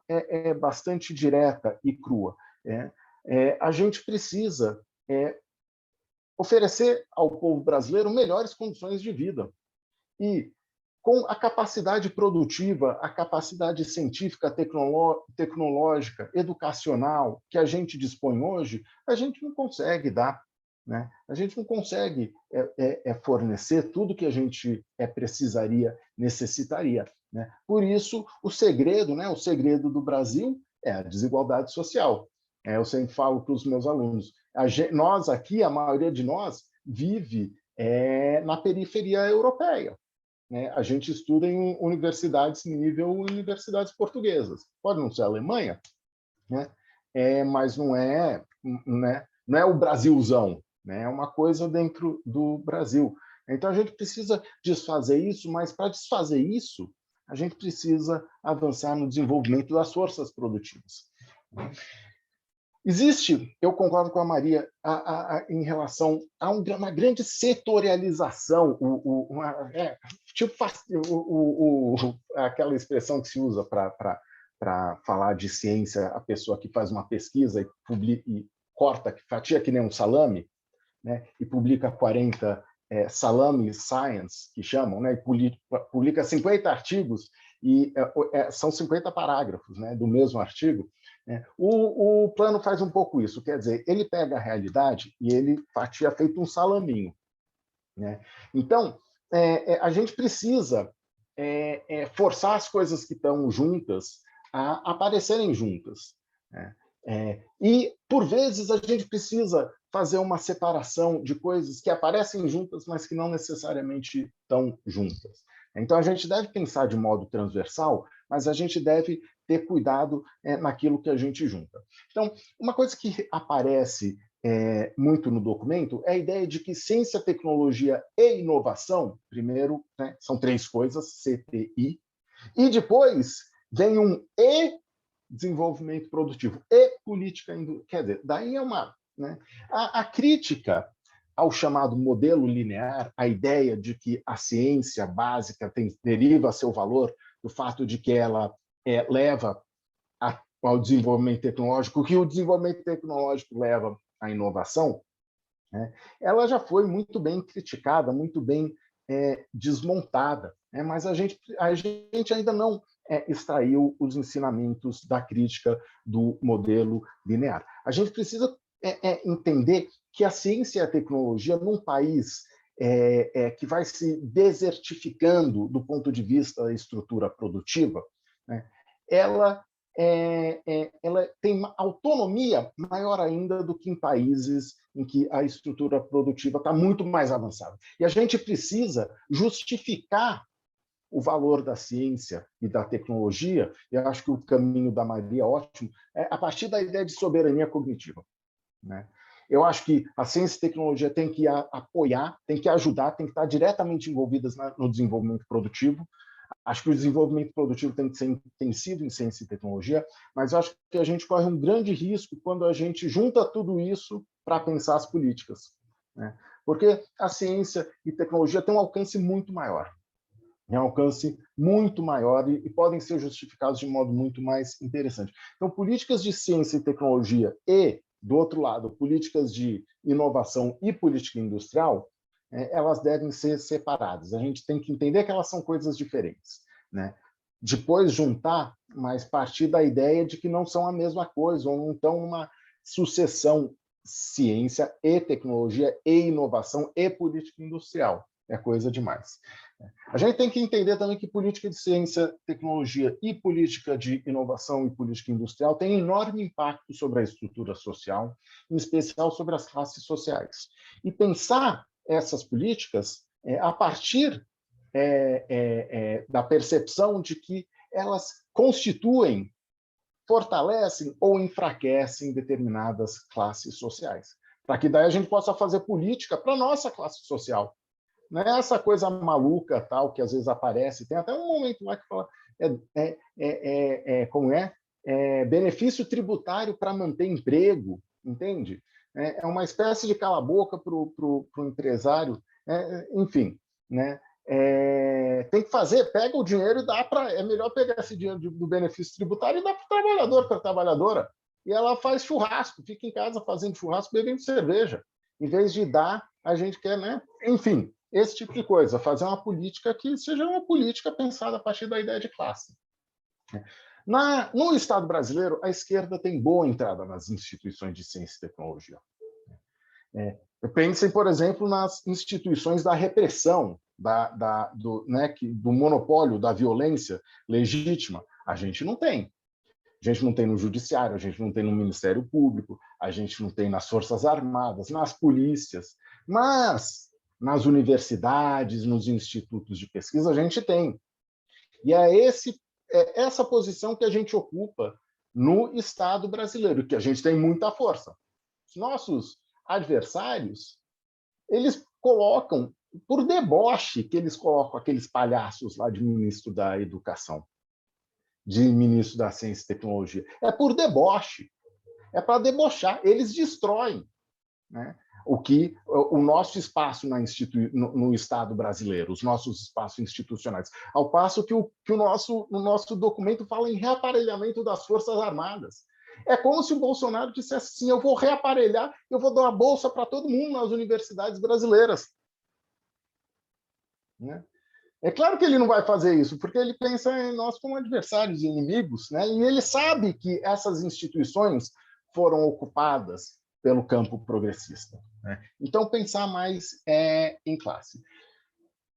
bastante direta e crua, a gente precisa oferecer ao povo brasileiro melhores condições de vida. E, com a capacidade produtiva, a capacidade científica, tecnológica, educacional que a gente dispõe hoje, a gente não consegue dar. Né? A gente não consegue fornecer tudo que a gente precisaria, necessitaria. Né? Por isso, o segredo do Brasil é a desigualdade social. Eu sempre falo para os meus alunos, nós aqui, a maioria de nós, vive na periferia europeia. Né? A gente estuda em universidades nível universidades portuguesas. Pode não ser a Alemanha, né? Mas não é o Brasilzão, né? É uma coisa dentro do Brasil. Então, a gente precisa desfazer isso, mas para desfazer isso, a gente precisa avançar no desenvolvimento das forças produtivas. Existe, eu concordo com a Maria, em relação a uma grande setorialização, aquela expressão que se usa para falar de ciência, a pessoa que faz uma pesquisa e corta, fatia que nem um salame, né, e publica 40 salame science, que chamam, né, e publica 50 artigos, e são 50 parágrafos, né, do mesmo artigo. O plano faz um pouco isso, quer dizer, ele pega a realidade e ele fatia feito um salaminho. Né? Então, a gente precisa forçar as coisas que estão juntas a aparecerem juntas. Né? E, por vezes, a gente precisa fazer uma separação de coisas que aparecem juntas, mas que não necessariamente estão juntas. Então, a gente deve pensar de modo transversal, mas a gente deve ter cuidado naquilo que a gente junta. Então, uma coisa que aparece muito no documento é a ideia de que ciência, tecnologia e inovação, primeiro, né, são 3 coisas, CTI, e depois vem um E, desenvolvimento produtivo, e política industrial. Quer dizer, daí é uma... Né, a crítica ao chamado modelo linear, a ideia de que a ciência básica deriva seu valor do fato de que ela leva ao desenvolvimento tecnológico, que o desenvolvimento tecnológico leva à inovação, né, ela já foi muito bem criticada, muito bem desmontada, né, mas a gente ainda não extraiu os ensinamentos da crítica do modelo linear. A gente precisa entender que a ciência e a tecnologia, num país que vai se desertificando do ponto de vista da estrutura produtiva, né, ela tem uma autonomia maior ainda do que em países em que a estrutura produtiva está muito mais avançada. E a gente precisa justificar o valor da ciência e da tecnologia, e eu acho que o caminho da Maria é ótimo, a partir da ideia de soberania cognitiva, né? Eu acho que a ciência e a tecnologia tem que apoiar, tem que ajudar, tem que estar diretamente envolvidas no desenvolvimento produtivo. Acho que o desenvolvimento produtivo tem que ser intensivo em ciência e tecnologia, mas acho que a gente corre um grande risco quando a gente junta tudo isso para pensar as políticas, né? Porque a ciência e tecnologia têm um alcance muito maior, e podem ser justificados de modo muito mais interessante. Então, políticas de ciência e tecnologia e, do outro lado, políticas de inovação e política industrial, elas devem ser separadas. A gente tem que entender que elas são coisas diferentes, né? Depois juntar, mas partir da ideia de que não são a mesma coisa, ou não estão numa sucessão ciência e tecnologia e inovação e política industrial. É coisa demais. A gente tem que entender também que política de ciência, tecnologia e política de inovação e política industrial têm enorme impacto sobre a estrutura social, em especial sobre as classes sociais. E pensar essas políticas a partir da percepção de que elas constituem, fortalecem ou enfraquecem determinadas classes sociais, para que daí a gente possa fazer política para a nossa classe social. Não é essa coisa maluca tal que às vezes aparece, tem até um momento lá que fala benefício tributário para manter emprego, entende? É uma espécie de cala-boca para o empresário, enfim, né? Tem que fazer, pega o dinheiro e dá para... É melhor pegar esse dinheiro do benefício tributário e dar para o trabalhador, para a trabalhadora. E ela faz churrasco, fica em casa fazendo churrasco, bebendo cerveja. Em vez de dar, a gente quer, né? Enfim, esse tipo de coisa, fazer uma política que seja uma política pensada a partir da ideia de classe. No Estado brasileiro, a esquerda tem boa entrada nas instituições de ciência e tecnologia. Pensem, por exemplo, nas instituições da repressão, do monopólio da violência legítima. A gente não tem. A gente não tem no judiciário, a gente não tem no Ministério Público, a gente não tem nas Forças Armadas, nas polícias, mas nas universidades, nos institutos de pesquisa, a gente tem. E é essa posição que a gente ocupa no Estado brasileiro, que a gente tem muita força. Os nossos adversários, eles colocam, por deboche, que eles colocam aqueles palhaços lá de ministro da Educação, de ministro da Ciência e Tecnologia. É por deboche. É para debochar. Eles destroem, né, o nosso espaço no Estado brasileiro, os nossos espaços institucionais. Ao passo que o nosso documento fala em reaparelhamento das Forças Armadas. É como se o Bolsonaro dissesse assim: eu vou reaparelhar, eu vou dar uma bolsa para todo mundo nas universidades brasileiras. Né? É claro que ele não vai fazer isso, porque ele pensa em nós como adversários e inimigos, né? E ele sabe que essas instituições foram ocupadas pelo campo progressista, né? Então, pensar mais em classe.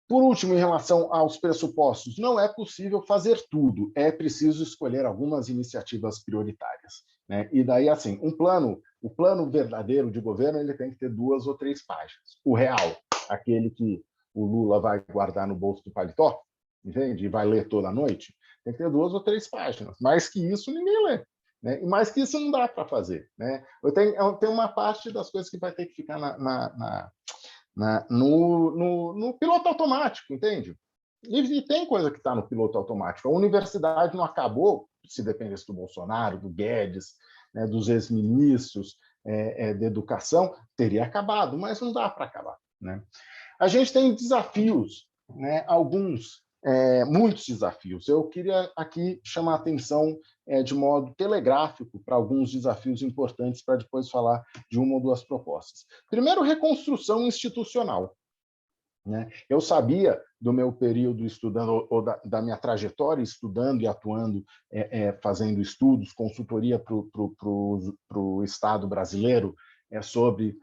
Por último, em relação aos pressupostos, não é possível fazer tudo, é preciso escolher algumas iniciativas prioritárias, né? E daí, assim, o plano verdadeiro de governo, ele tem que ter 2 ou 3 páginas. O real, aquele que o Lula vai guardar no bolso do paletó, entende? E vai ler toda noite, tem que ter 2 ou 3 páginas. Mais que isso, ninguém lê. né? E mais que isso não dá para fazer, né? Eu tenho uma parte das coisas que vai ter que ficar no piloto automático, entende? E tem coisa que está no piloto automático. A universidade não acabou, se dependesse do Bolsonaro, do Guedes, né, dos ex-ministros de educação, teria acabado, mas não dá para acabar, né? A gente tem desafios, né, muitos desafios. Eu queria aqui chamar a atenção de modo telegráfico para alguns desafios importantes para depois falar de uma ou duas propostas. Primeiro, reconstrução institucional, né? Eu sabia do meu período estudando, ou da minha trajetória estudando e atuando, fazendo estudos, consultoria para o Estado brasileiro sobre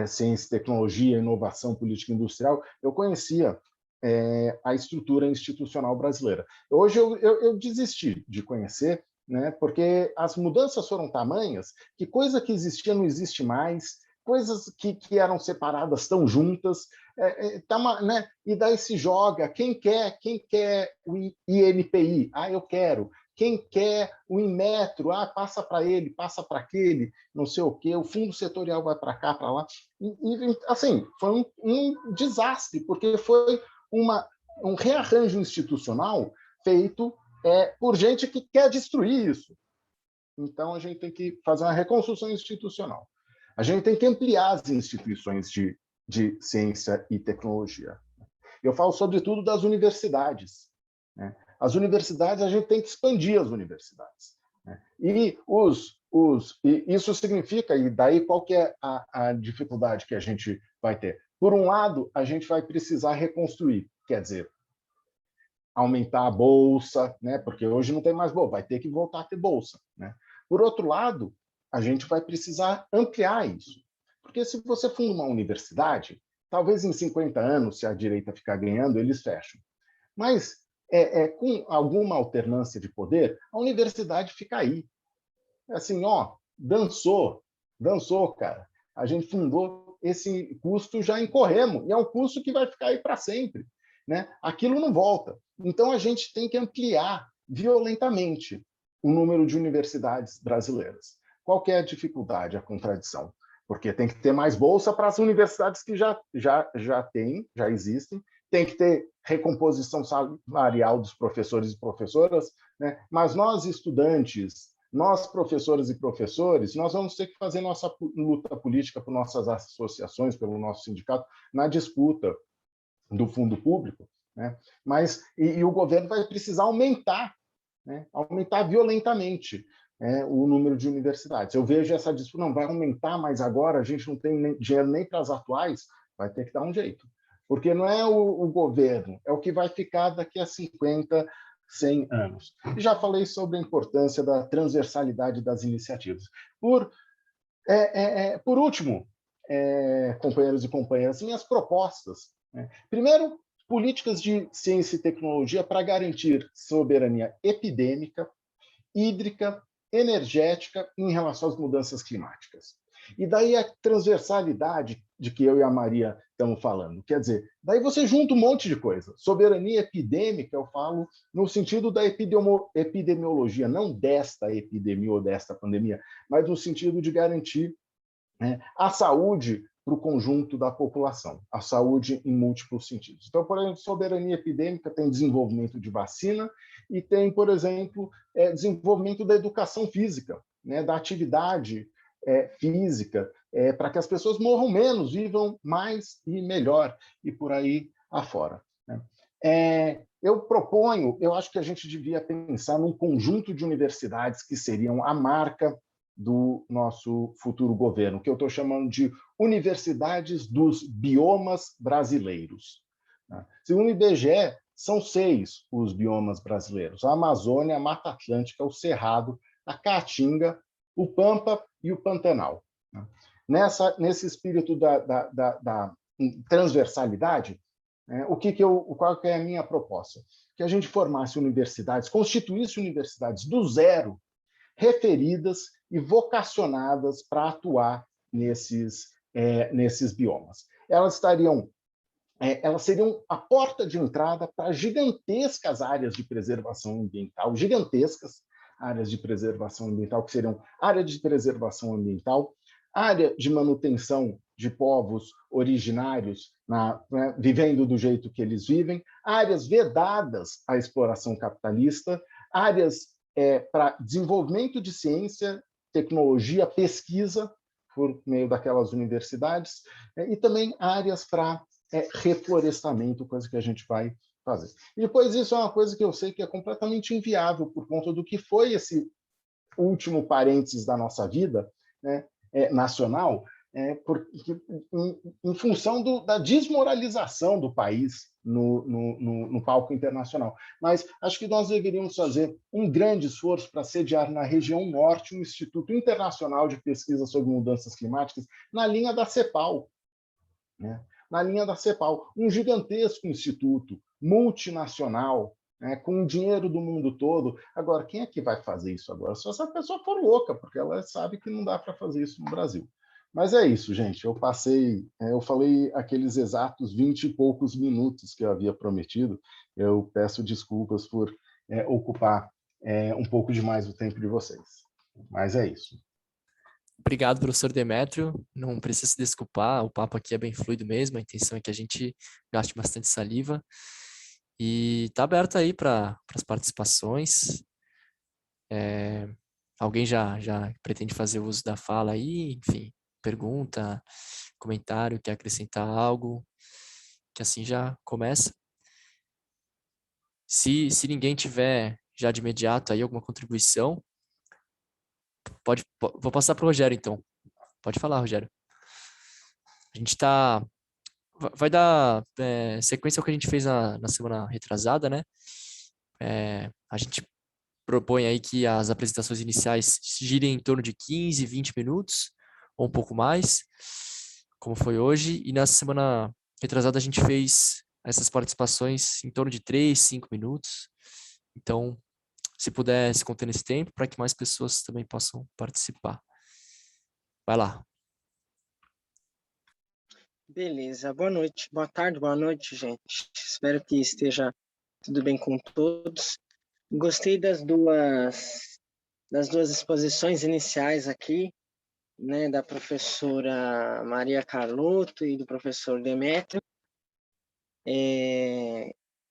ciência, tecnologia, inovação, política industrial. Eu conhecia a estrutura institucional brasileira. Hoje eu desisti de conhecer, né, porque as mudanças foram tamanhas que coisa que existia não existe mais, coisas que eram separadas estão juntas, né? E daí se joga, quem quer o INPI? Ah, eu quero. Quem quer o Inmetro? Ah, passa para ele, passa para aquele, não sei o quê, o fundo setorial vai para cá, para lá. Assim, foi um desastre, porque foi um rearranjo institucional feito por gente que quer destruir isso. Então, a gente tem que fazer uma reconstrução institucional. A gente tem que ampliar as instituições de ciência e tecnologia. Eu falo, sobretudo, das universidades, né? As universidades, a gente tem que expandir as universidades, né? E isso significa, e daí qual que é a dificuldade que a gente vai ter? Por um lado, a gente vai precisar reconstruir, quer dizer, aumentar a bolsa, né? Porque hoje não tem mais bolsa, vai ter que voltar a ter bolsa, né? Por outro lado, a gente vai precisar ampliar isso. Porque se você funda uma universidade, talvez em 50 anos, se a direita ficar ganhando, eles fecham. Mas, com alguma alternância de poder, a universidade fica aí. Assim, ó, dançou, cara. A gente fundou, esse custo já incorremos, e é um custo que vai ficar aí para sempre, né? Aquilo não volta. Então, a gente tem que ampliar violentamente o número de universidades brasileiras. Qual que é a dificuldade, a contradição? Porque tem que ter mais bolsa para as universidades que já existem, tem que ter recomposição salarial dos professores e professoras, né? Mas nós, estudantes, nós, professoras e professores, nós vamos ter que fazer nossa luta política por nossas associações, pelo nosso sindicato, na disputa do fundo público, né? Mas o governo vai precisar aumentar, né? Aumentar violentamente o número de universidades. Eu vejo essa disputa, não vai aumentar, mas agora a gente não tem dinheiro nem para as atuais, vai ter que dar um jeito. Porque não é o governo, é o que vai ficar daqui a 50, 100 anos. E já falei sobre a importância da transversalidade das iniciativas. Por último, companheiros e companheiras, minhas propostas, né? Primeiro, políticas de ciência e tecnologia para garantir soberania epidêmica, hídrica, energética em relação às mudanças climáticas. E daí a transversalidade de que eu e a Maria estamos falando. Quer dizer, daí você junta um monte de coisa. Soberania epidêmica, eu falo no sentido da epidemiologia, não desta epidemia ou desta pandemia, mas no sentido de garantir, né, a saúde para o conjunto da população, a saúde em múltiplos sentidos. Então, por exemplo, soberania epidêmica tem desenvolvimento de vacina e tem, por exemplo, desenvolvimento da educação física, né, da atividade física, para que as pessoas morram menos, vivam mais e melhor, e por aí afora, né? Eu acho que a gente devia pensar num conjunto de universidades que seriam a marca do nosso futuro governo, que eu estou chamando de universidades dos biomas brasileiros. Segundo o IBGE, são 6 os biomas brasileiros: a Amazônia, a Mata Atlântica, o Cerrado, a Caatinga, o Pampa e o Pantanal. Nesse espírito da transversalidade, qual que é a minha proposta? Que a gente formasse universidades, constituísse universidades do zero, referidas e vocacionadas para atuar nesses biomas. Elas seriam a porta de entrada para gigantescas áreas de preservação ambiental, gigantescas, áreas de preservação ambiental, que seriam área de preservação ambiental, área de manutenção de povos originários, vivendo do jeito que eles vivem, áreas vedadas à exploração capitalista, áreas para desenvolvimento de ciência, tecnologia, pesquisa, por meio daquelas universidades, e também áreas para reflorestamento, coisa que a gente vai fazer. E depois isso é uma coisa que eu sei que é completamente inviável por conta do que foi esse último parênteses da nossa vida, né, nacional, porque, em função da desmoralização do país no palco internacional. Mas acho que nós deveríamos fazer um grande esforço para sediar na região norte um Instituto Internacional de Pesquisa sobre Mudanças Climáticas na linha da CEPAL, né? Na linha da CEPAL, um gigantesco instituto multinacional, né, com o dinheiro do mundo todo. Agora, quem é que vai fazer isso agora? Só se a pessoa for louca, porque ela sabe que não dá para fazer isso no Brasil. Mas é isso, gente. Eu falei aqueles exatos 20 e poucos minutos que eu havia prometido. Eu peço desculpas por ocupar um pouco demais o tempo de vocês. Mas é isso. Obrigado, professor Demétrio. Não precisa se desculpar, o papo aqui é bem fluido mesmo, a intenção é que a gente gaste bastante saliva. E está aberto aí para as participações. Alguém já pretende fazer uso da fala aí? Enfim, pergunta, comentário, quer acrescentar algo? Que assim já começa. Se ninguém tiver já de imediato aí alguma contribuição, vou passar para o Rogério, então. Pode falar, Rogério. A gente vai dar sequência ao que a gente fez na semana retrasada, né? A gente propõe aí que as apresentações iniciais girem em torno de 15, 20 minutos, ou um pouco mais, como foi hoje. E na semana retrasada a gente fez essas participações em torno de 3, 5 minutos. Então, se puder se conter nesse tempo, para que mais pessoas também possam participar. Vai lá. Beleza, boa noite, boa tarde, boa noite, gente. Espero que esteja tudo bem com todos. Gostei das duas exposições iniciais aqui, né, da professora Maria Carlotto e do professor Demétrio.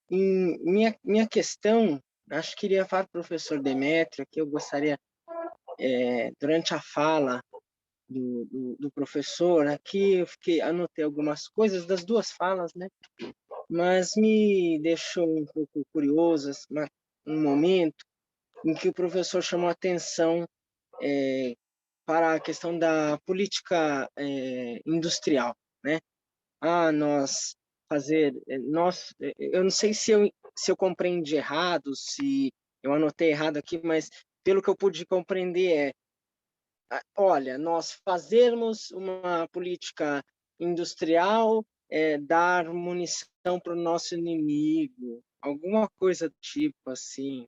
Minha questão, acho que iria falar para o professor Demétrio, que eu gostaria, durante a fala do professor, aqui eu anotei algumas coisas das duas falas, né? Mas me deixou um pouco curioso um momento em que o professor chamou a atenção para a questão da política industrial, né? Eu não sei se eu compreendi errado, se eu anotei errado aqui, mas pelo que eu pude compreender olha, nós fazermos uma política industrial, dar munição para o nosso inimigo, alguma coisa do tipo assim.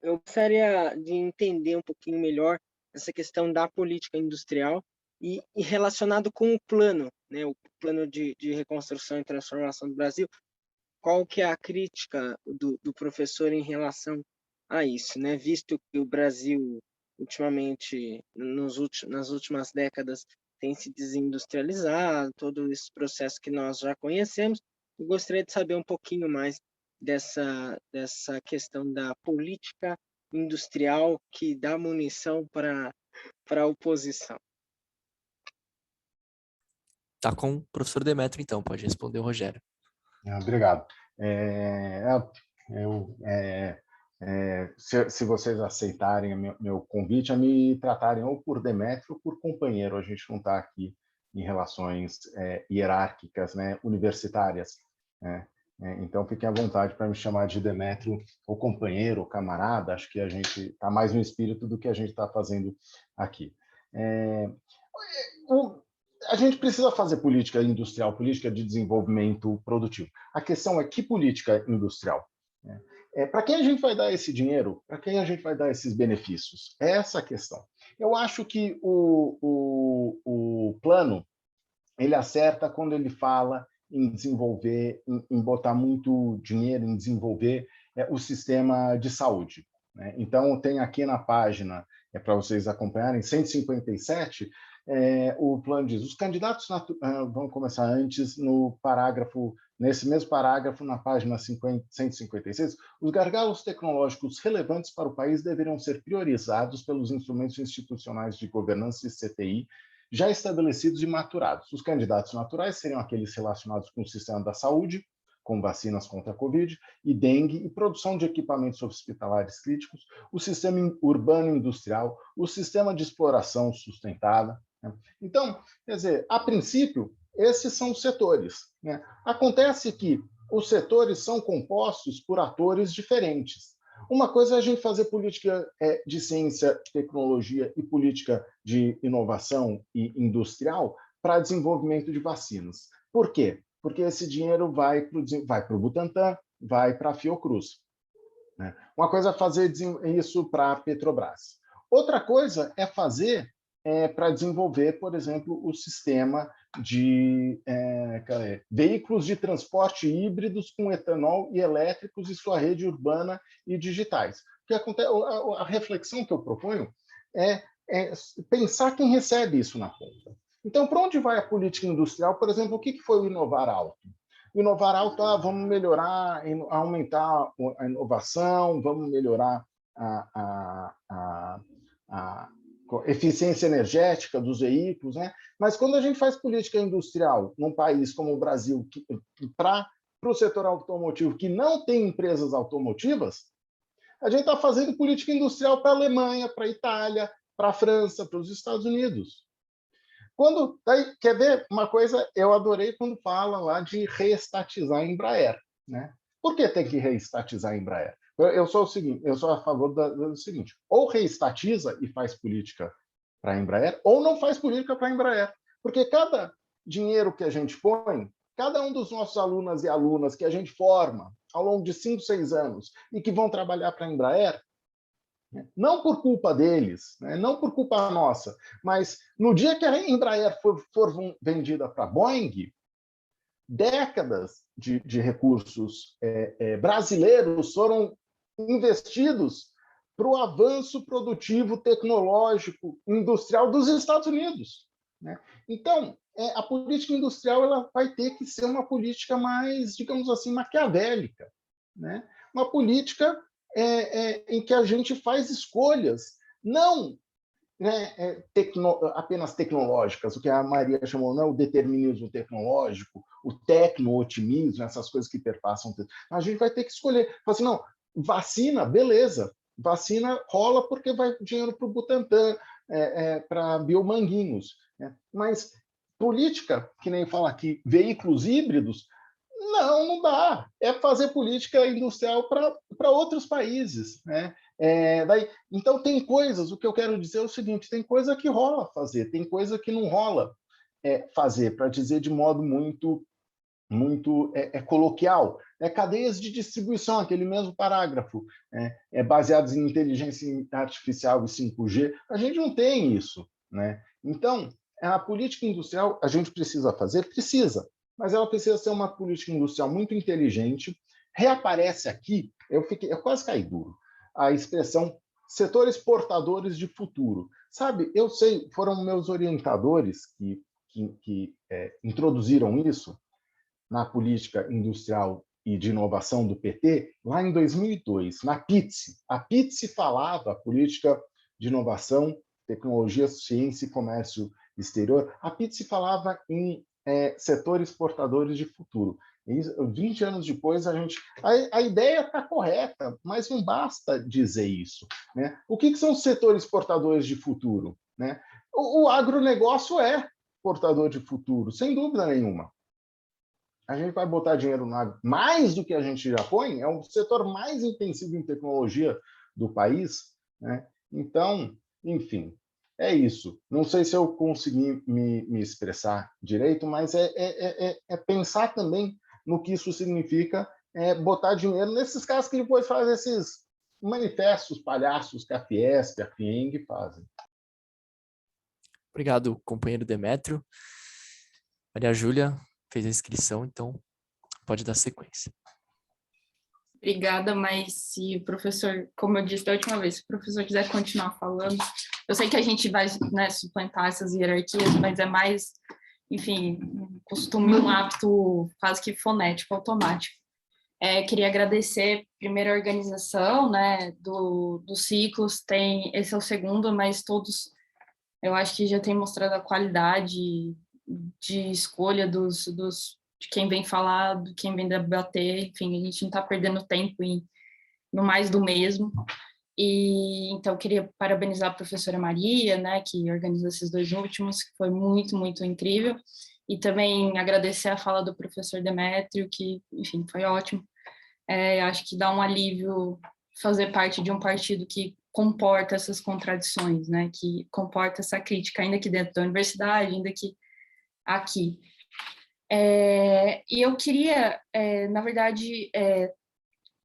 Eu gostaria de entender um pouquinho melhor essa questão da política industrial e relacionado com o plano, né, o plano de reconstrução e transformação do Brasil. Qual que é a crítica do professor em relação a isso, né? Visto que o Brasil ultimamente, nas últimas décadas, tem se desindustrializado, todo esse processo que nós já conhecemos. Eu gostaria de saber um pouquinho mais dessa questão da política industrial que dá munição para a oposição. Tá com o professor Demétrio, então, pode responder o Rogério. Obrigado. Se vocês aceitarem meu convite, a me tratarem ou por Demétrio ou por companheiro. A gente não está aqui em relações hierárquicas, né, universitárias, né? Então, fiquem à vontade para me chamar de Demétrio, ou companheiro, ou camarada. Acho que a gente está mais no espírito do que a gente está fazendo aqui. A gente precisa fazer política industrial, política de desenvolvimento produtivo. A questão é que política industrial? Para quem a gente vai dar esse dinheiro? Para quem a gente vai dar esses benefícios? É essa a questão. Eu acho que o plano ele acerta quando ele fala em desenvolver, em botar muito dinheiro em desenvolver o sistema de saúde, né? Então, tem aqui na página, para vocês acompanharem, 157, o plano diz, os candidatos, vamos começar antes, nesse mesmo parágrafo, na página 156, os gargalos tecnológicos relevantes para o país deverão ser priorizados pelos instrumentos institucionais de governança e CTI já estabelecidos e maturados. Os candidatos naturais seriam aqueles relacionados com o sistema da saúde, com vacinas contra a Covid, e dengue, e produção de equipamentos hospitalares críticos, o sistema urbano e industrial, o sistema de exploração sustentada. Né? Então, quer dizer, a princípio, esses são os setores. Né? Acontece que os setores são compostos por atores diferentes. Uma coisa é a gente fazer política de ciência, tecnologia e política de inovação e industrial para desenvolvimento de vacinas. Por quê? Porque esse dinheiro vai para o Butantan, vai para a Fiocruz. Né? Uma coisa é fazer isso para a Petrobras. Outra coisa é fazer para desenvolver, por exemplo, o sistema de veículos de transporte híbridos com etanol e elétricos e sua rede urbana e digitais. O que acontece, a reflexão que eu proponho é pensar quem recebe isso na ponta. Então, para onde vai a política industrial? Por exemplo, o que foi o Inovar Alto? O Inovar Alto, vamos melhorar, aumentar a inovação, vamos melhorar a eficiência energética dos veículos, né? Mas quando a gente faz política industrial num país como o Brasil, para o setor automotivo que não tem empresas automotivas, a gente está fazendo política industrial para a Alemanha, para a Itália, para a França, para os Estados Unidos. Quer ver uma coisa? Eu adorei quando fala lá de reestatizar a Embraer, né? Por que tem que reestatizar a Embraer? Eu sou a favor do seguinte: ou reestatiza e faz política para a Embraer, ou não faz política para a Embraer. Porque cada dinheiro que a gente põe, cada um dos nossos alunos e alunas que a gente forma ao longo de 5, 6 anos e que vão trabalhar para a Embraer, não por culpa deles, né? Não por culpa nossa, mas no dia que a Embraer for vendida para a Boeing, décadas de recursos brasileiros foram investidos para o avanço produtivo, tecnológico, industrial dos Estados Unidos. Né? Então, a política industrial ela vai ter que ser uma política mais, digamos assim, maquiavélica. Né? Uma política em que a gente faz escolhas, não apenas tecnológicas, o que a Maria chamou, não, o determinismo tecnológico, o tecno-otimismo, essas coisas que perpassam. A gente vai ter que escolher. Falar assim, não, vacina, beleza. Vacina rola porque vai dinheiro para o Butantan, para Biomanguinhos. Né? Mas política, que nem fala aqui, veículos híbridos, não dá. É fazer política industrial para outros países. Né? Então, tem coisas, o que eu quero dizer é o seguinte, tem coisa que rola fazer, tem coisa que não rola fazer, para dizer de modo muito coloquial. Cadeias de distribuição, aquele mesmo parágrafo, baseados em inteligência artificial e 5G, a gente não tem isso. Né? Então, a política industrial a gente precisa fazer? Precisa, mas ela precisa ser uma política industrial muito inteligente. Reaparece aqui, eu quase caí duro, a expressão setores portadores de futuro. Sabe, eu sei, foram meus orientadores que introduziram isso na política industrial e de inovação do PT, lá em 2002, na PITSE. A PITSE falava, a Política de Inovação, Tecnologia, Ciência e Comércio Exterior, a PITSE falava em setores portadores de futuro. E 20 anos depois, a ideia está correta, mas não basta dizer isso. Né? O que são os setores portadores de futuro? Né? O agronegócio é portador de futuro, sem dúvida nenhuma. A gente vai botar dinheiro no agro mais do que a gente já põe, é o setor mais intensivo em tecnologia do país. Né? Então, enfim, é isso. Não sei se eu consegui me expressar direito, mas é pensar também no que isso significa botar dinheiro nesses caras que depois fazem esses manifestos palhaços que a Fiesp, a FIENG fazem. Obrigado, companheiro Demétrio. Maria Júlia fez a inscrição, então pode dar sequência. Obrigada, mas se o professor, como eu disse da última vez, se o professor quiser continuar falando, eu sei que a gente vai, né, suplantar essas hierarquias, mas é mais, enfim, um costume, um hábito quase que fonético, automático. Queria agradecer primeiro a organização, né, dos ciclos, esse é o segundo, mas todos, eu acho que já tem mostrado a qualidade de escolha de quem vem falar, de quem vem debater, enfim, a gente não está perdendo tempo no mais do mesmo. E então eu queria parabenizar a professora Maria, né, que organizou esses 2 últimos, que foi muito, muito incrível, e também agradecer a fala do professor Demétrio, que, enfim, foi ótimo. Acho que dá um alívio fazer parte de um partido que comporta essas contradições, né, que comporta essa crítica, ainda que dentro da universidade, ainda que aqui. E eu queria, na verdade,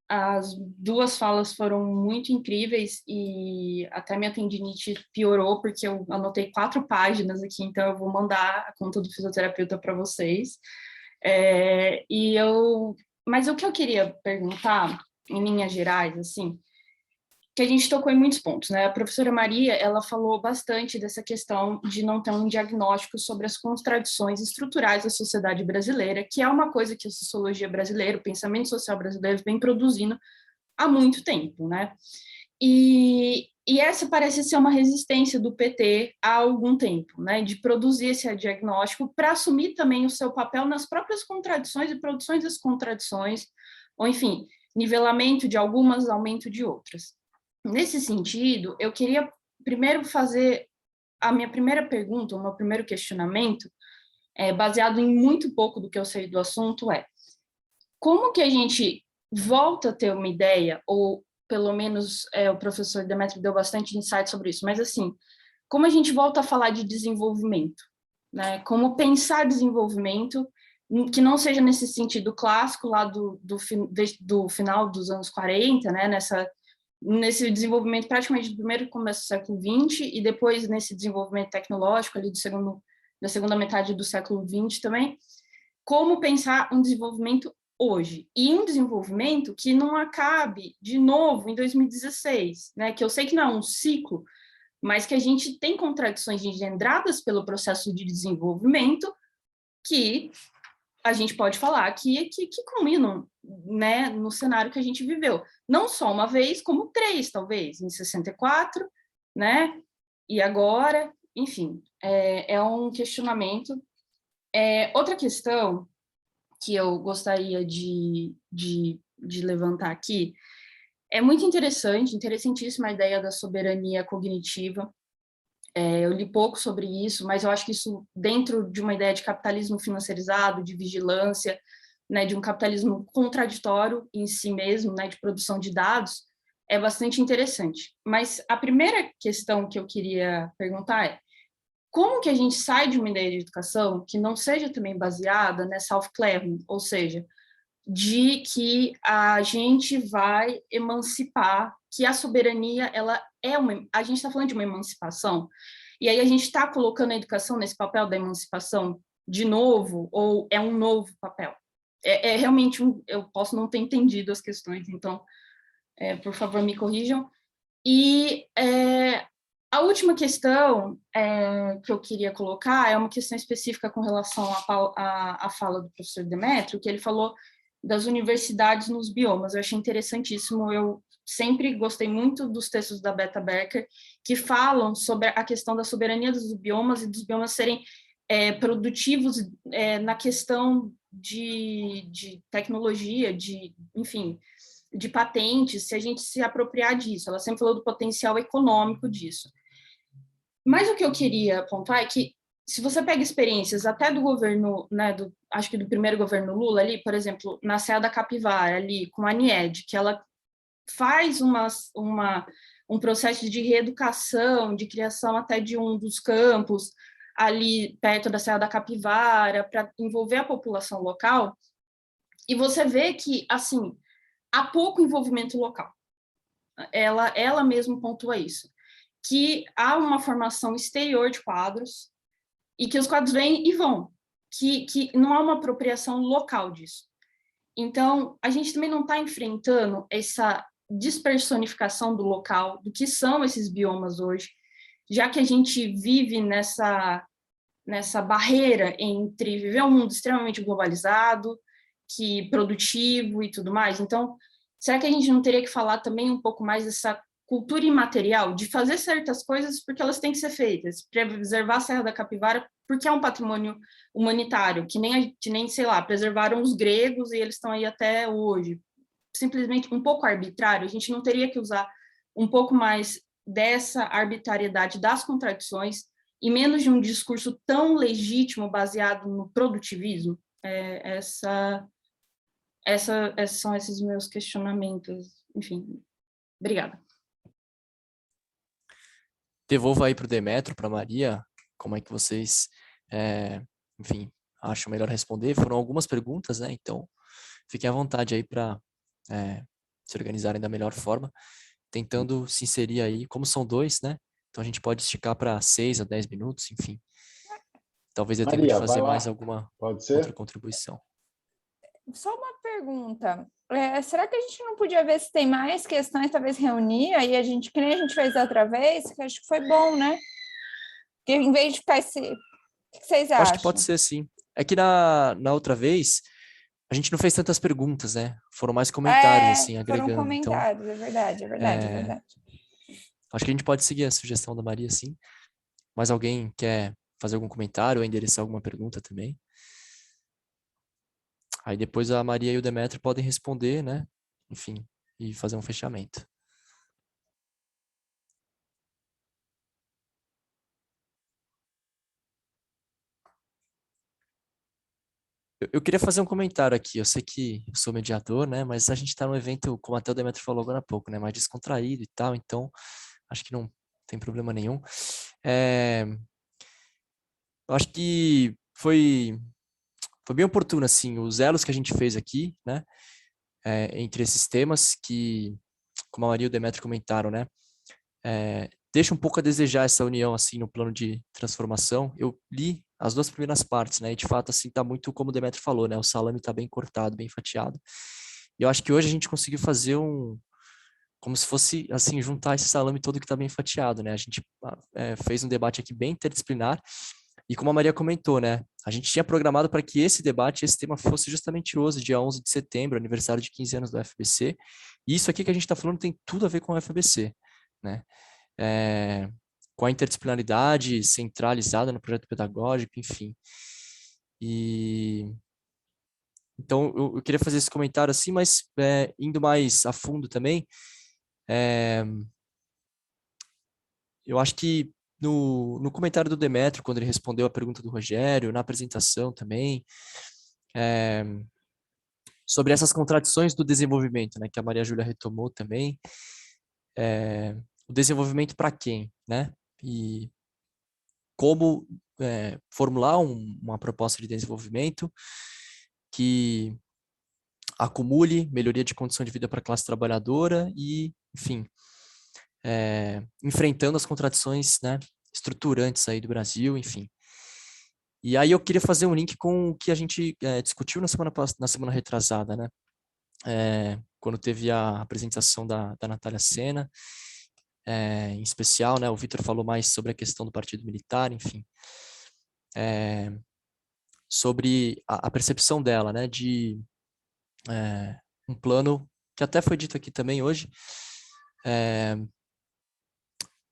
as 2 falas foram muito incríveis e até minha tendinite piorou, porque eu anotei 4 páginas aqui, então eu vou mandar a conta do fisioterapeuta para vocês. Mas o que eu queria perguntar, em linhas gerais, assim, que a gente tocou em muitos pontos, né? A professora Maria, ela falou bastante dessa questão de não ter um diagnóstico sobre as contradições estruturais da sociedade brasileira, que é uma coisa que a sociologia brasileira, o pensamento social brasileiro vem produzindo há muito tempo, né? E essa parece ser uma resistência do PT há algum tempo, né? De produzir esse diagnóstico para assumir também o seu papel nas próprias contradições e produções das contradições, ou enfim, nivelamento de algumas, aumento de outras. Nesse sentido, eu queria primeiro fazer a minha primeira pergunta, o meu primeiro questionamento, baseado em muito pouco do que eu sei do assunto, como que a gente volta a ter uma ideia, ou pelo menos o professor Demétrio deu bastante insight sobre isso, mas assim, como a gente volta a falar de desenvolvimento, né? Como pensar desenvolvimento que não seja nesse sentido clássico lá do final dos anos 40, né? Nesse desenvolvimento praticamente do primeiro começo do século XX e depois nesse desenvolvimento tecnológico ali da segunda metade do século XX também, como pensar um desenvolvimento hoje, e um desenvolvimento que não acabe de novo em 2016, né? Que eu sei que não é um ciclo, mas que a gente tem contradições engendradas pelo processo de desenvolvimento que a gente pode falar que culminam, né, no cenário que a gente viveu. Não só uma vez, como 3, talvez, em 64, né, e agora, enfim, é um questionamento. Outra questão que eu gostaria de levantar aqui, é muito interessantíssima a ideia da soberania cognitiva. Eu li pouco sobre isso, mas eu acho que isso, dentro de uma ideia de capitalismo financiarizado, de vigilância, né, de um capitalismo contraditório em si mesmo, né, de produção de dados, é bastante interessante. Mas a primeira questão que eu queria perguntar é como que a gente sai de uma ideia de educação que não seja também baseada nessa self-clearing, ou seja, de que a gente vai emancipar, que a soberania, ela a gente está falando de uma emancipação, e aí a gente está colocando a educação nesse papel da emancipação de novo, ou é um novo papel? Realmente, eu posso não ter entendido as questões, então, por favor, me corrijam. E a última questão que eu queria colocar é uma questão específica com relação à fala do professor Demétrio, que ele falou das universidades nos biomas. Eu achei interessantíssimo, eu sempre gostei muito dos textos da Beta Becker, que falam sobre a questão da soberania dos biomas e dos biomas serem produtivos na questão de tecnologia, enfim, de patentes, se a gente se apropriar disso. Ela sempre falou do potencial econômico disso. Mas o que eu queria apontar é que, se você pega experiências até do governo, né, acho que do primeiro governo Lula ali, por exemplo, na Serra da Capivara, ali com a Anied, que ela faz um processo de reeducação, de criação até de um dos campos ali perto da Serra da Capivara, para envolver a população local, e você vê que, assim, há pouco envolvimento local. Ela mesma pontua isso, que há uma formação exterior de quadros, e que os quadros vêm e vão, que não há uma apropriação local disso. Então, a gente também não está enfrentando essa despersonificação do local, do que são esses biomas hoje, já que a gente vive nessa barreira entre viver um mundo extremamente globalizado, que produtivo e tudo mais. Então, será que a gente não teria que falar também um pouco mais dessa cultura imaterial, de fazer certas coisas porque elas têm que ser feitas, preservar a Serra da Capivara porque é um patrimônio humanitário, que nem, sei lá, preservaram os gregos e eles estão aí até hoje. Simplesmente um pouco arbitrário, a gente não teria que usar um pouco mais dessa arbitrariedade das contradições e menos de um discurso tão legítimo baseado no produtivismo? São esses meus questionamentos. Enfim, obrigada. Devolvo aí para o Demetrio, para a Maria, como é que vocês, enfim, acham melhor responder. Foram algumas perguntas, né? Então, fiquem à vontade aí para se organizarem da melhor forma, tentando se inserir aí, como são 2, né? Então, a gente pode esticar para 6 a 10 minutos, enfim. Talvez dê tempo de Maria, vai fazer lá. mais alguma Pode ser? outra contribuição. Só uma pergunta. Será que a gente não podia ver se tem mais questões, talvez reunir, aí a gente, que nem a gente fez da outra vez, que acho que foi bom, né? Porque em vez de ficar esse... O que vocês acham? Acho que pode ser, sim. É que na outra vez, a gente não fez tantas perguntas, né? Foram mais comentários, assim, agregando. Foram comentários, então, é verdade. Acho que a gente pode seguir a sugestão da Maria, sim. Mas alguém quer fazer algum comentário ou endereçar alguma pergunta também? Aí depois a Maria e o Demetrio podem responder, né? Enfim, e fazer um fechamento. Eu queria fazer um comentário aqui. Eu sei que eu sou mediador, né? Mas a gente está num evento, como até o Demetrio falou agora há pouco, né? Mais descontraído e tal. Então, acho que não tem problema nenhum. Eu acho que foi bem oportuno, assim, os elos que a gente fez aqui, né? Entre esses temas que, como a Maria e o Demetrio comentaram, né? Deixa um pouco a desejar essa união, assim, no plano de transformação. Eu li as 2 primeiras partes, né? E, de fato, assim, tá muito como o Demetrio falou, né? O salame tá bem cortado, bem fatiado. E eu acho que hoje a gente conseguiu fazer como se fosse, assim, juntar esse salame todo que tá bem fatiado, né? A gente fez um debate aqui bem interdisciplinar. E como a Maria comentou, né? A gente tinha programado para que esse debate, esse tema fosse justamente hoje, dia 11 de setembro, aniversário de 15 anos do FBC. E isso aqui que a gente está falando tem tudo a ver com o FBC, né? Com a interdisciplinaridade centralizada no projeto pedagógico, enfim. Então, eu queria fazer esse comentário assim, mas indo mais a fundo também, eu acho que no comentário do Demetrio, quando ele respondeu a pergunta do Rogério, na apresentação também, sobre essas contradições do desenvolvimento, né, que a Maria Júlia retomou também, o desenvolvimento para quem, né? E como formular uma proposta de desenvolvimento que acumule melhoria de condição de vida para a classe trabalhadora e, enfim, enfrentando as contradições, né, estruturantes aí do Brasil, enfim. E aí eu queria fazer um link com o que a gente discutiu na semana retrasada, né? Quando teve a apresentação da Natália Sena, em especial, né? O Vitor falou mais sobre a questão do Partido Militar, enfim. Sobre a percepção dela, né? De um plano, que até foi dito aqui também hoje,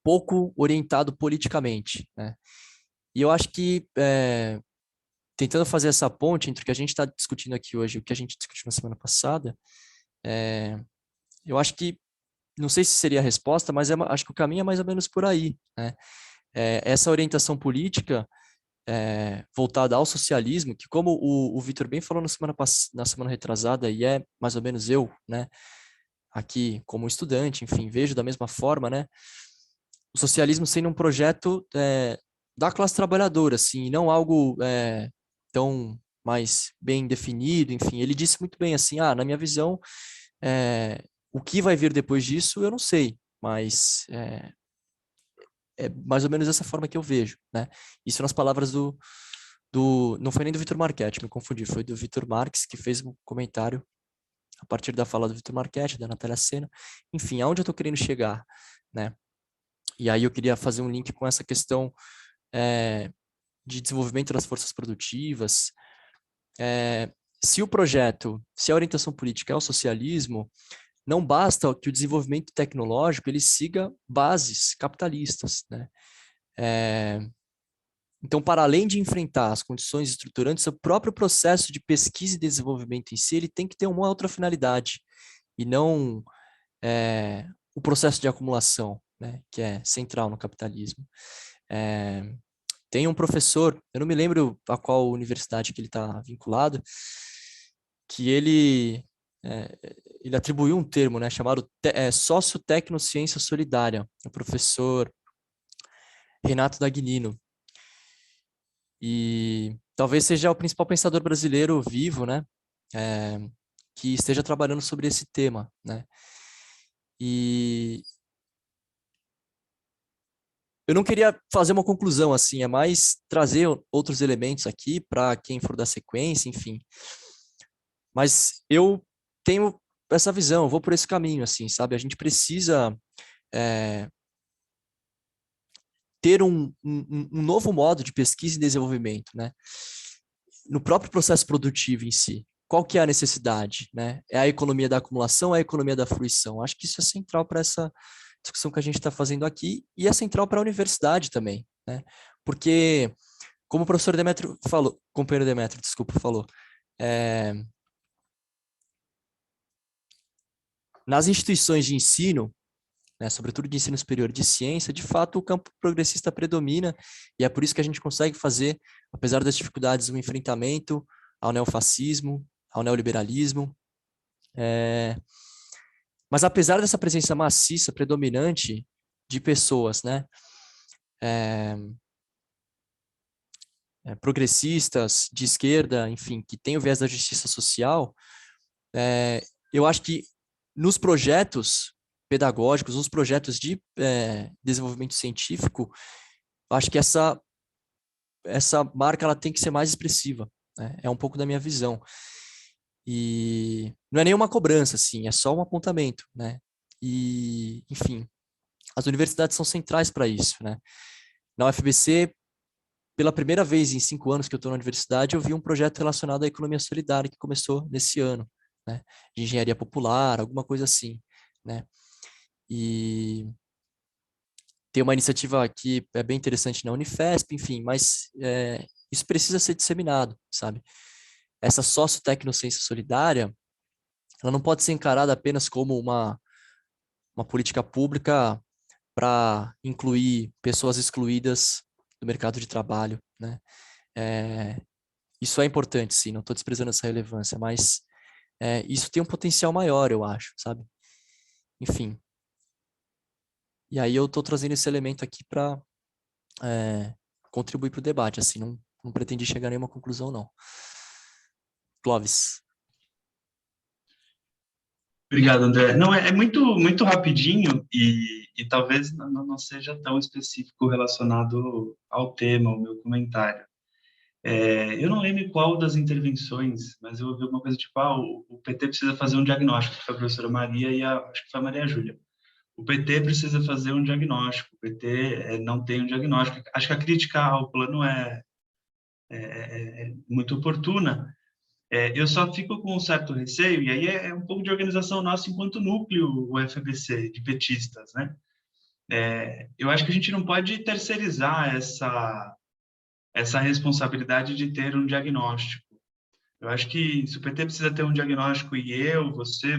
pouco orientado politicamente, né? E eu acho que, tentando fazer essa ponte entre o que a gente está discutindo aqui hoje e o que a gente discutiu na semana passada, eu acho que, não sei se seria a resposta, mas acho que o caminho é mais ou menos por aí, né? Essa orientação política voltada ao socialismo, que como o Vitor bem falou na semana retrasada, e é mais ou menos eu, né, aqui como estudante, enfim, vejo da mesma forma, né, o socialismo sendo um projeto da classe trabalhadora, assim, e não algo tão mais bem definido, enfim. Ele disse muito bem assim, na minha visão, o que vai vir depois disso, eu não sei, mas é mais ou menos dessa forma que eu vejo, né? Isso nas palavras do não foi nem do Vitor Marchetti, me confundi, foi do Vitor Marques, que fez um comentário a partir da fala do Vitor Marchetti, da Natália Sena, enfim, aonde eu estou querendo chegar, né? E aí eu queria fazer um link com essa questão de desenvolvimento das forças produtivas. Se a orientação política é o socialismo, não basta que o desenvolvimento tecnológico ele siga bases capitalistas, né? Então, para além de enfrentar as condições estruturantes, o próprio processo de pesquisa e desenvolvimento em si, ele tem que ter uma outra finalidade, e não o processo de acumulação, né, que é central no capitalismo. Tem um professor, eu não me lembro a qual universidade que ele está vinculado, que ele atribuiu um termo, né, chamado Sociotecnociência Solidária, o professor Renato Dagnino. E talvez seja o principal pensador brasileiro vivo, né, que esteja trabalhando sobre esse tema, né. E eu não queria fazer uma conclusão assim, é mais trazer outros elementos aqui para quem for dar sequência, enfim. Mas eu tenho essa visão, eu vou por esse caminho, assim, sabe? A gente precisa ter um novo modo de pesquisa e desenvolvimento, né? No próprio processo produtivo em si. Qual que é a necessidade, né? É a economia da acumulação ou é a economia da fruição? Acho que isso é central para essa discussão que a gente está fazendo aqui, e é central para a universidade também, né? Porque, como o professor Demetrio falou, companheiro Demetrio, desculpa, falou, nas instituições de ensino, né, sobretudo de ensino superior de ciência, de fato o campo progressista predomina, e é por isso que a gente consegue fazer, apesar das dificuldades, um enfrentamento ao neofascismo, ao neoliberalismo. Mas apesar dessa presença maciça, predominante de pessoas, né, progressistas, de esquerda, enfim, que tem o viés da justiça social, eu acho que nos projetos pedagógicos, nos projetos de desenvolvimento científico, acho que essa marca ela tem que ser mais expressiva, né? É um pouco da minha visão. E não é nenhuma cobrança, assim, é só um apontamento, né? E, enfim, as universidades são centrais para isso, né? Na UFBC, pela primeira vez em 5 anos que eu estou na universidade, eu vi um projeto relacionado à economia solidária que começou nesse ano, né? De engenharia popular, alguma coisa assim, né? E tem uma iniciativa que é bem interessante na Unifesp, enfim, mas isso precisa ser disseminado, sabe? Essa sociotecnociência solidária, ela não pode ser encarada apenas como uma política pública para incluir pessoas excluídas do mercado de trabalho, né? Isso é importante, sim, não estou desprezando essa relevância, mas isso tem um potencial maior, eu acho, sabe? Enfim. E aí eu estou trazendo esse elemento aqui para contribuir para o debate, assim, não pretendi chegar a nenhuma conclusão, não. Clóvis. Obrigado, André. Não, é muito, muito rapidinho e talvez não seja tão específico relacionado ao tema, o meu comentário. Eu não lembro qual das intervenções, mas eu ouvi alguma coisa tipo, o PT precisa fazer um diagnóstico, que foi a professora Maria e acho que foi a Maria Júlia. O PT precisa fazer um diagnóstico, o PT não tem um diagnóstico. Acho que a crítica ao plano é muito oportuna. Eu só fico com um certo receio, e aí é um pouco de organização nossa enquanto núcleo UFBC, de petistas, né? Eu acho que a gente não pode terceirizar essa responsabilidade de ter um diagnóstico. Eu acho que se o PT precisa ter um diagnóstico e você,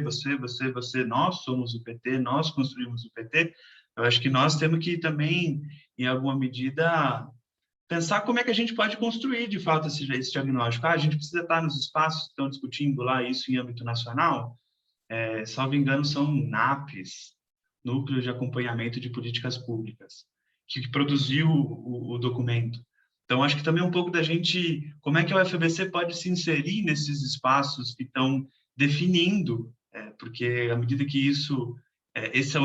nós somos o PT, nós construímos o PT, eu acho que nós temos que também, em alguma medida, pensar como é que a gente pode construir, de fato, esse diagnóstico. A gente precisa estar nos espaços que estão discutindo lá isso em âmbito nacional. Salvo engano, são NAPs, Núcleo de Acompanhamento de Políticas Públicas, que produziu o documento. Então, acho que também um pouco da gente, como é que a UFBC pode se inserir nesses espaços que estão definindo, porque à medida que são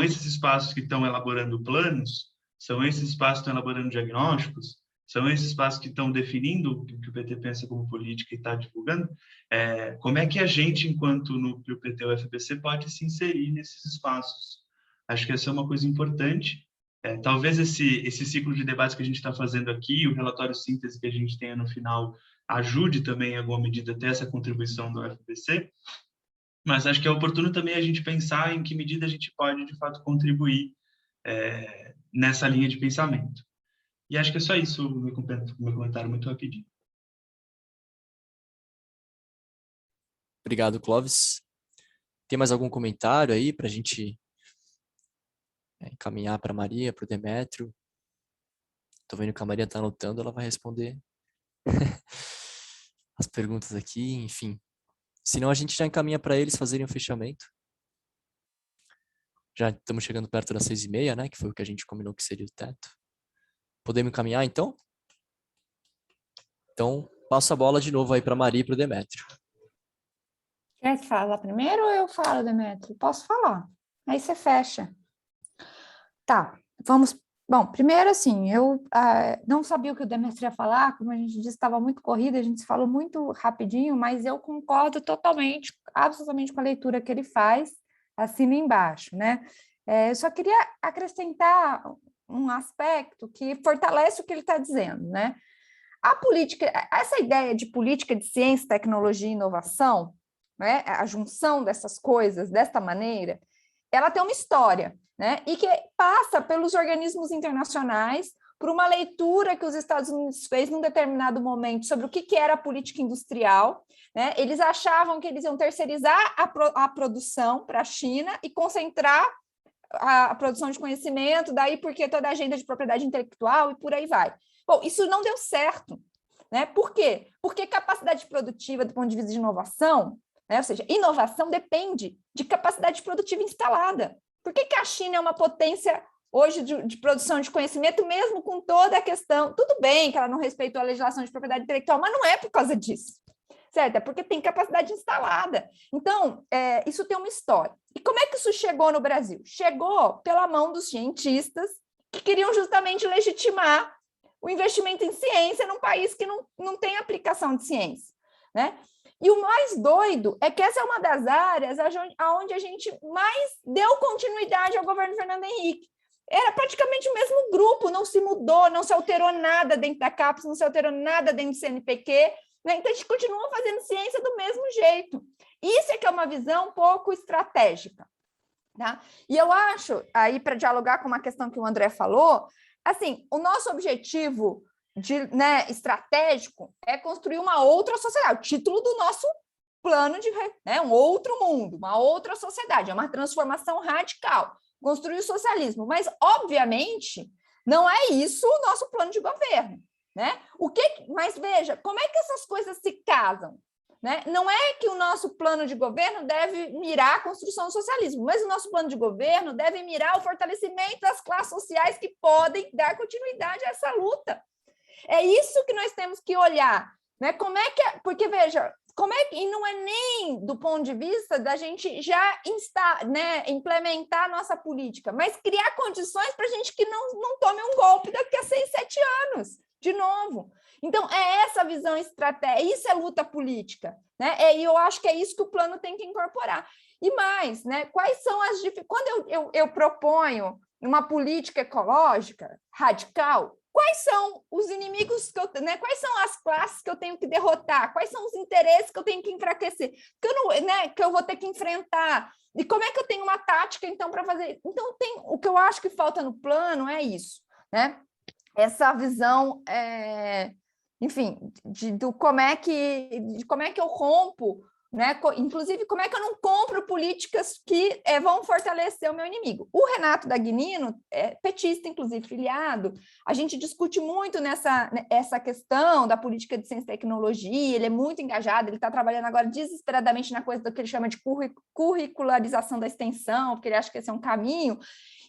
esses espaços que estão elaborando planos, são esses espaços que estão elaborando diagnósticos, São esses espaços que estão definindo o que o PT pensa como política e está divulgando. Como é que a gente, enquanto núcleo PT-UFBC, pode se inserir nesses espaços? Acho que essa é uma coisa importante. Talvez esse ciclo de debates que a gente está fazendo aqui, o relatório síntese que a gente tenha no final, ajude também, em alguma medida, a ter essa contribuição do UFBC, mas acho que é oportuno também a gente pensar em que medida a gente pode, de fato, contribuir nessa linha de pensamento. E acho que é só isso o meu comentário muito rapidinho. Obrigado, Clóvis. Tem mais algum comentário aí para a gente encaminhar para a Maria, para o Demétrio? Estou vendo que a Maria está anotando, ela vai responder as perguntas aqui, enfim. Senão a gente já encaminha para eles fazerem o fechamento. Já estamos chegando perto das 6h30, né? Que foi o que a gente combinou que seria o teto. Podemos encaminhar, então? Então, passo a bola de novo aí para a Maria e para o Demétrio. Quer falar primeiro ou eu falo, Demétrio? Posso falar. Aí você fecha. Tá, vamos... Bom, primeiro, assim, eu não sabia o que o Demétrio ia falar, como a gente disse, estava muito corrida, a gente se falou muito rapidinho, mas eu concordo totalmente, absolutamente com a leitura que ele faz, assina embaixo, né? Eu só queria acrescentar um aspecto que fortalece o que ele está dizendo, né? A política, essa ideia de política de ciência, tecnologia e inovação, né? A junção dessas coisas desta maneira, ela tem uma história, né? E que passa pelos organismos internacionais, por uma leitura que os Estados Unidos fez num determinado momento sobre o que era a política industrial, né? Eles achavam que eles iam terceirizar a produção para a China e concentrar a produção de conhecimento, daí porque toda a agenda de propriedade intelectual e por aí vai. Bom, isso não deu certo, né? Por quê? Porque capacidade produtiva do ponto de vista de inovação, né? Ou seja, inovação depende de capacidade produtiva instalada. Por que a China é uma potência hoje de produção de conhecimento, mesmo com toda a questão? Tudo bem que ela não respeitou a legislação de propriedade intelectual, mas não é por causa disso, certo? É porque tem capacidade instalada. Então, isso tem uma história. E como é que isso chegou no Brasil? Chegou pela mão dos cientistas que queriam justamente legitimar o investimento em ciência num país que não tem aplicação de ciência, né? E o mais doido é que essa é uma das áreas onde a gente mais deu continuidade ao governo Fernando Henrique. Era praticamente o mesmo grupo, não se mudou, não se alterou nada dentro da CAPES, não se alterou nada dentro do CNPq, né? Então a gente continua fazendo ciência do mesmo jeito. Isso é que é uma visão um pouco estratégica, tá? E eu acho, aí para dialogar com uma questão que o André falou, assim, o nosso objetivo estratégico é construir uma outra sociedade. O título do nosso plano de um outro mundo, uma outra sociedade, é uma transformação radical, construir o socialismo. Mas, obviamente, não é isso o nosso plano de governo, né? Mas veja, como é que essas coisas se casam? Né? Não é que o nosso plano de governo deve mirar a construção do socialismo, mas o nosso plano de governo deve mirar o fortalecimento das classes sociais que podem dar continuidade a essa luta. É isso que nós temos que olhar, né? Porque, veja, e não é nem do ponto de vista da gente já implementar a nossa política, mas criar condições para a gente que não tome um golpe daqui a 6, 7 anos, de novo. Então, é essa visão estratégica, isso é luta política, né? E eu acho que é isso que o plano tem que incorporar. E mais, né? Quais são as dificuldades? Quando eu proponho uma política ecológica radical, quais são os inimigos quais são as classes que eu tenho que derrotar? Quais são os interesses que eu tenho que enfraquecer? Que eu vou ter que enfrentar? E como é que eu tenho uma tática, então, para fazer? Então, o que eu acho que falta no plano é isso, né? Essa visão, enfim, de como é que eu rompo, né? Inclusive, como é que eu não compro políticas que vão fortalecer o meu inimigo? O Renato Dagnino é petista, inclusive, filiado. A gente discute muito essa questão da política de ciência e tecnologia, ele é muito engajado, ele está trabalhando agora desesperadamente na coisa do que ele chama de curricularização da extensão, porque ele acha que esse é um caminho.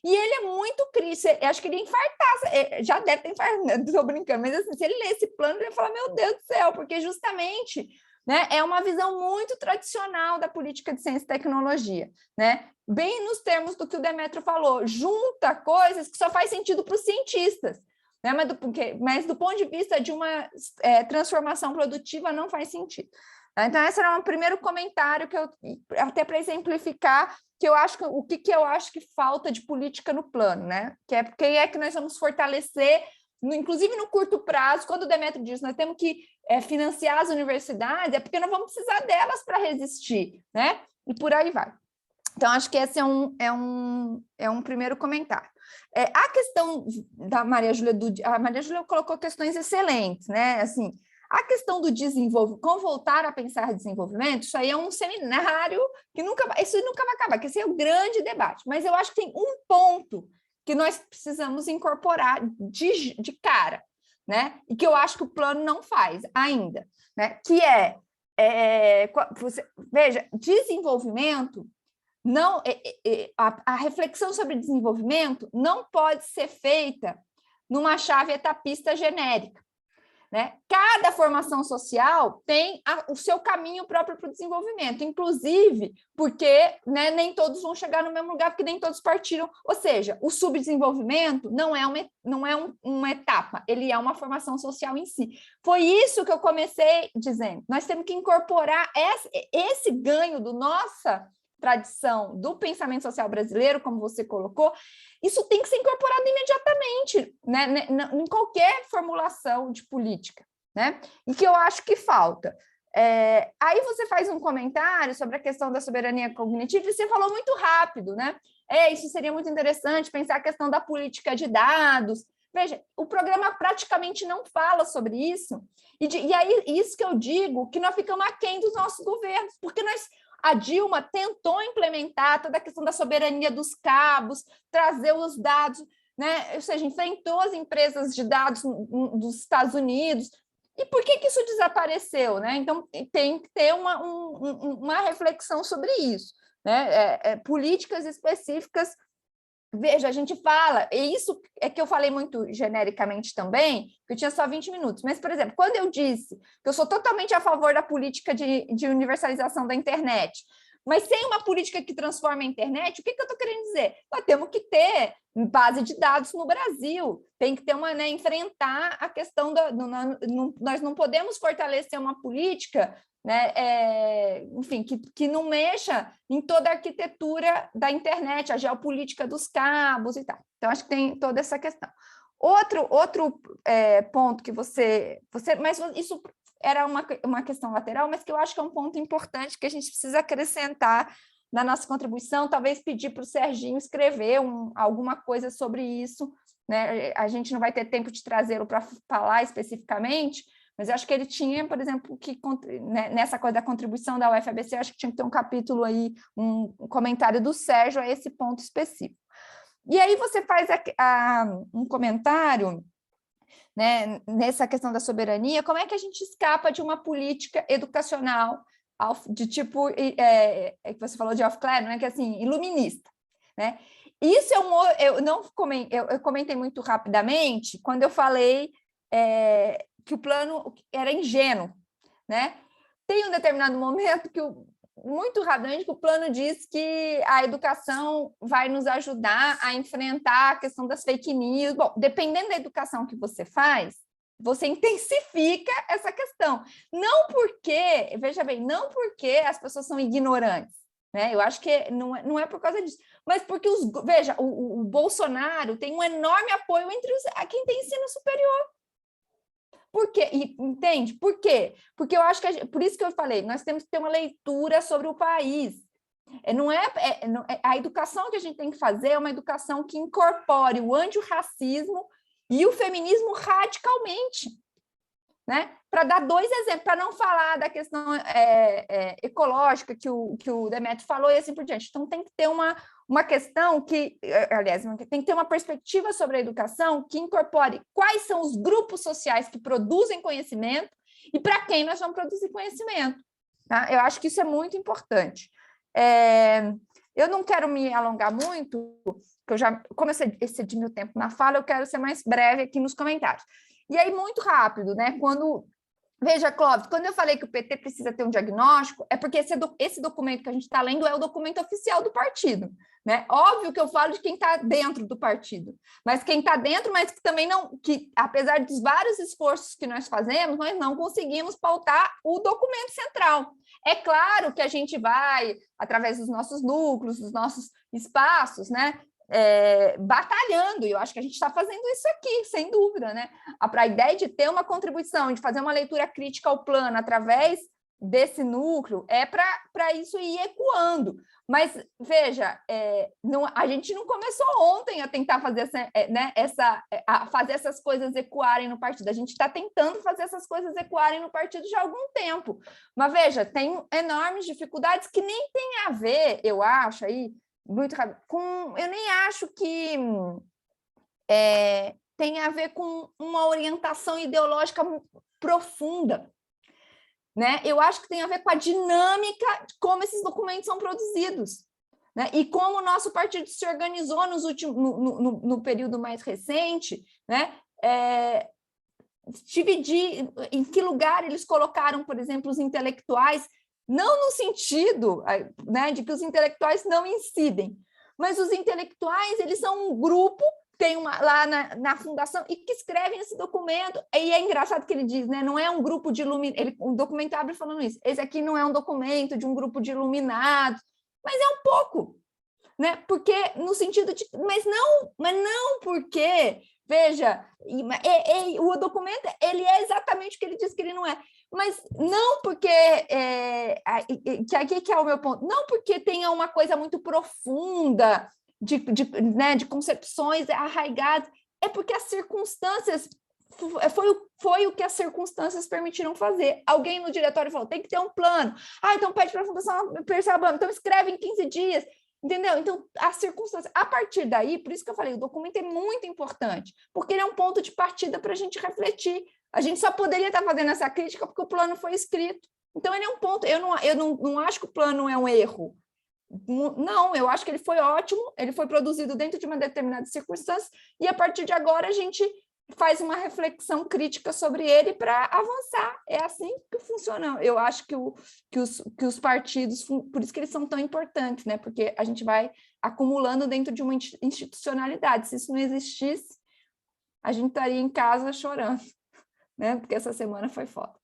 E ele é muito crítico, eu acho que ele ia infartar, já deve ter infartado, estou brincando, mas assim, se ele ler esse plano, ele ia falar, meu Deus do céu, porque justamente, né, é uma visão muito tradicional da política de ciência e tecnologia, né? Bem nos termos do que o Demétrio falou, junta coisas que só faz sentido para os cientistas, né? Mas do ponto de vista de uma transformação produtiva não faz sentido. Então, esse era um primeiro comentário que eu, até para exemplificar, que eu acho o que eu acho que falta de política no plano, né? Que é quem é que nós vamos fortalecer, inclusive no curto prazo, quando o Demétrio diz nós temos que financiar as universidades, é porque nós vamos precisar delas para resistir, né? E por aí vai. Então, acho que esse é um primeiro comentário. A questão da Maria Júlia, a Maria Júlia colocou questões excelentes, né? Assim, a questão do desenvolvimento, como voltar a pensar desenvolvimento, isso aí é um seminário que isso nunca vai acabar, que esse é o grande debate. Mas eu acho que tem um ponto que nós precisamos incorporar de cara, né? E que eu acho que o plano não faz ainda, né? Que veja, desenvolvimento não, a reflexão sobre desenvolvimento não pode ser feita numa chave etapista genérica, né? Cada formação social tem o seu caminho próprio para o desenvolvimento, inclusive porque, né, nem todos vão chegar no mesmo lugar, porque nem todos partiram. Ou seja, o subdesenvolvimento não é uma etapa, ele é uma formação social em si. Foi isso que eu comecei dizendo. Nós temos que incorporar esse ganho do nossa tradição do pensamento social brasileiro, como você colocou, isso tem que ser incorporado imediatamente, né, em qualquer formulação de política, né? E que eu acho que falta. Aí você faz um comentário sobre a questão da soberania cognitiva e você falou muito rápido, né? Isso seria muito interessante, pensar a questão da política de dados. Veja, o programa praticamente não fala sobre isso, e aí isso que eu digo, que nós ficamos aquém dos nossos governos, porque a Dilma tentou implementar toda a questão da soberania dos cabos, trazer os dados, né? Ou seja, enfrentou as empresas de dados dos Estados Unidos. E por que isso desapareceu, né? Então, tem que ter uma reflexão sobre isso, né? Políticas específicas. Veja, a gente fala, e isso é que eu falei muito genericamente também, que eu tinha só 20 minutos, mas, por exemplo, quando eu disse que eu sou totalmente a favor da política de universalização da internet, mas sem uma política que transforma a internet, o que eu estou querendo dizer? Nós temos que ter base de dados no Brasil, tem que ter enfrentar a questão nós não podemos fortalecer uma política, né, enfim, que não mexa em toda a arquitetura da internet, a geopolítica dos cabos e tal. Então, acho que tem toda essa questão. Outro ponto que mas isso era uma questão lateral, mas que eu acho que é um ponto importante que a gente precisa acrescentar na nossa contribuição, talvez pedir para o Serginho escrever alguma coisa sobre isso, né? A gente não vai ter tempo de trazê-lo para falar especificamente, mas eu acho que ele tinha, por exemplo, nessa coisa da contribuição da UFABC, eu acho que tinha que ter um capítulo aí, um comentário do Sérgio a esse ponto específico. E aí você faz um comentário, né, nessa questão da soberania, como é que a gente escapa de uma política educacional de tipo, que você falou de Aufklärung, né, que é assim, iluminista, né? Isso eu comentei muito rapidamente quando eu falei que o plano era ingênuo, né? Tem um determinado momento muito rapidamente que o plano diz que a educação vai nos ajudar a enfrentar a questão das fake news. Bom, dependendo da educação que você faz, você intensifica essa questão. Não porque, veja bem, não porque as pessoas são ignorantes, né? Eu acho que não é por causa disso, mas porque, veja, o Bolsonaro tem um enorme apoio entre quem tem ensino superior. Por quê? Entende? Por quê? Porque eu acho que, por isso que eu falei, nós temos que ter uma leitura sobre o país. A educação que a gente tem que fazer é uma educação que incorpore o antirracismo e o feminismo radicalmente, né? Para dar dois exemplos, para não falar da questão ecológica que o Demétrio falou e assim por diante. Então, tem que ter uma questão que, aliás, tem que ter uma perspectiva sobre a educação que incorpore quais são os grupos sociais que produzem conhecimento e para quem nós vamos produzir conhecimento. Tá? Eu acho que isso é muito importante. Eu não quero me alongar muito, porque como eu excedi meu tempo na fala, eu quero ser mais breve aqui nos comentários. E aí, muito rápido, né? Veja, Clóvis, quando eu falei que o PT precisa ter um diagnóstico, é porque esse documento que a gente está lendo é o documento oficial do partido, né? Óbvio que eu falo de quem está dentro do partido, mas quem está dentro, mas que também não, que apesar dos vários esforços que nós fazemos, nós não conseguimos pautar o documento central. É claro que a gente vai, através dos nossos núcleos, dos nossos espaços, né? Batalhando, e eu acho que a gente está fazendo isso aqui, sem dúvida, né? A ideia de ter uma contribuição, de fazer uma leitura crítica ao plano através desse núcleo é para isso ir ecoando. Mas, veja, a gente não começou ontem a tentar fazer, fazer essas coisas ecoarem no partido. A gente está tentando fazer essas coisas ecoarem no partido já há algum tempo. Mas, veja, tem enormes dificuldades que nem tem a ver, eu acho, aí, muito com... Eu nem acho que tem a ver com uma orientação ideológica profunda. Né? Eu acho que tem a ver com a dinâmica de como esses documentos são produzidos, né? E como o nosso partido se organizou no período mais recente, né? Dividir em que lugar eles colocaram, por exemplo, os intelectuais, não no sentido, né, de que os intelectuais não incidem, mas os intelectuais eles são um grupo, tem lá na fundação, e que escrevem esse documento, e é engraçado que ele diz, né, não é um grupo de iluminados, o documento abre falando isso, esse aqui não é um documento de um grupo de iluminados, mas é um pouco, né, porque no sentido de, mas não porque, veja, o documento, ele é exatamente o que ele diz que ele não é, mas não porque, que aqui que é o meu ponto, não porque tenha uma coisa muito profunda, de concepções arraigadas, é porque as circunstâncias, foi o que as circunstâncias permitiram fazer. Alguém no diretório falou, tem que ter um plano. Então pede para a Fundação Persabano, então escreve em 15 dias, entendeu? Então, as circunstâncias, a partir daí, por isso que eu falei, o documento é muito importante, porque ele é um ponto de partida para a gente refletir. A gente só poderia estar fazendo essa crítica porque o plano foi escrito. Então, ele é um ponto, eu não acho que o plano é um erro. Não, eu acho que ele foi ótimo, ele foi produzido dentro de uma determinada circunstância, e a partir de agora a gente faz uma reflexão crítica sobre ele para avançar. É assim que funciona. Eu acho que os partidos, por isso que eles são tão importantes, né? Porque a gente vai acumulando dentro de uma institucionalidade. Se isso não existisse, a gente estaria em casa chorando, né? Porque essa semana foi foda.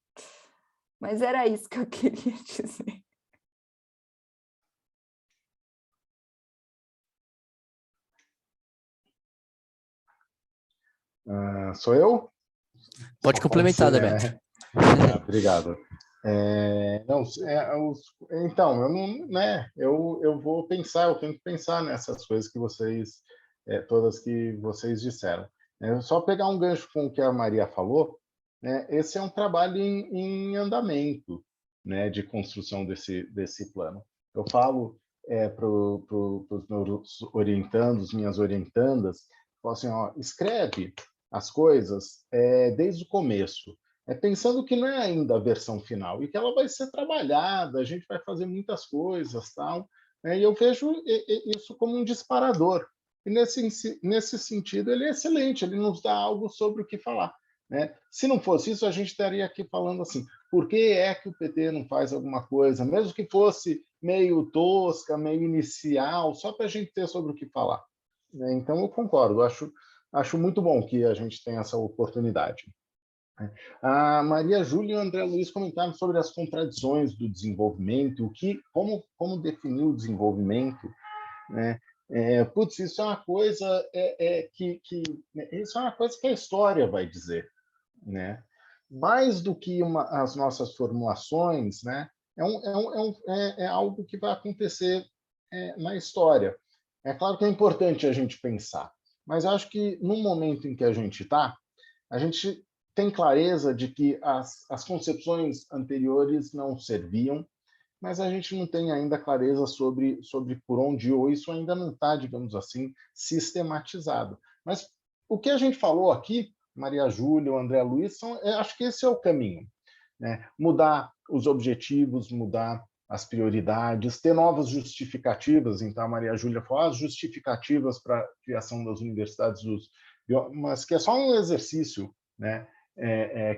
Mas era isso que eu queria dizer. Sou eu? Pode complementar, Demetrio. Obrigado. Então, eu não, né? Eu vou pensar, eu tenho que pensar nessas coisas que vocês, todas que vocês disseram. Só pegar um gancho com o que a Maria falou, né? Esse é um trabalho em andamento, né? De construção desse plano. Eu falo para os meus orientandos, minhas orientandas, falo assim, escreve as coisas desde o começo, pensando que não é ainda a versão final e que ela vai ser trabalhada, a gente vai fazer muitas coisas, tal, né? E eu vejo isso como um disparador. E nesse sentido ele é excelente, ele nos dá algo sobre o que falar, né? Se não fosse isso, a gente estaria aqui falando assim, por que é que o PT não faz alguma coisa, mesmo que fosse meio tosca, meio inicial, só para a gente ter sobre o que falar, né? Então eu concordo, acho muito bom que a gente tenha essa oportunidade. A Maria Júlia e o André Luiz comentaram sobre as contradições do desenvolvimento, como definir o desenvolvimento, né? Isso é uma coisa isso é uma coisa que a história vai dizer, né? Mais do que as nossas formulações, né? É algo que vai acontecer na história. É claro que é importante a gente pensar, mas acho que no momento em que a gente está, a gente tem clareza de que as concepções anteriores não serviam, mas a gente não tem ainda clareza sobre por onde, ou isso ainda não está, digamos assim, sistematizado. Mas o que a gente falou aqui, Maria Júlia, o André Luiz, acho que esse é o caminho, né? Mudar os objetivos, mudar as prioridades, ter novas justificativas. Então, a Maria Júlia falou as justificativas para a criação das universidades, mas que é só um exercício, né?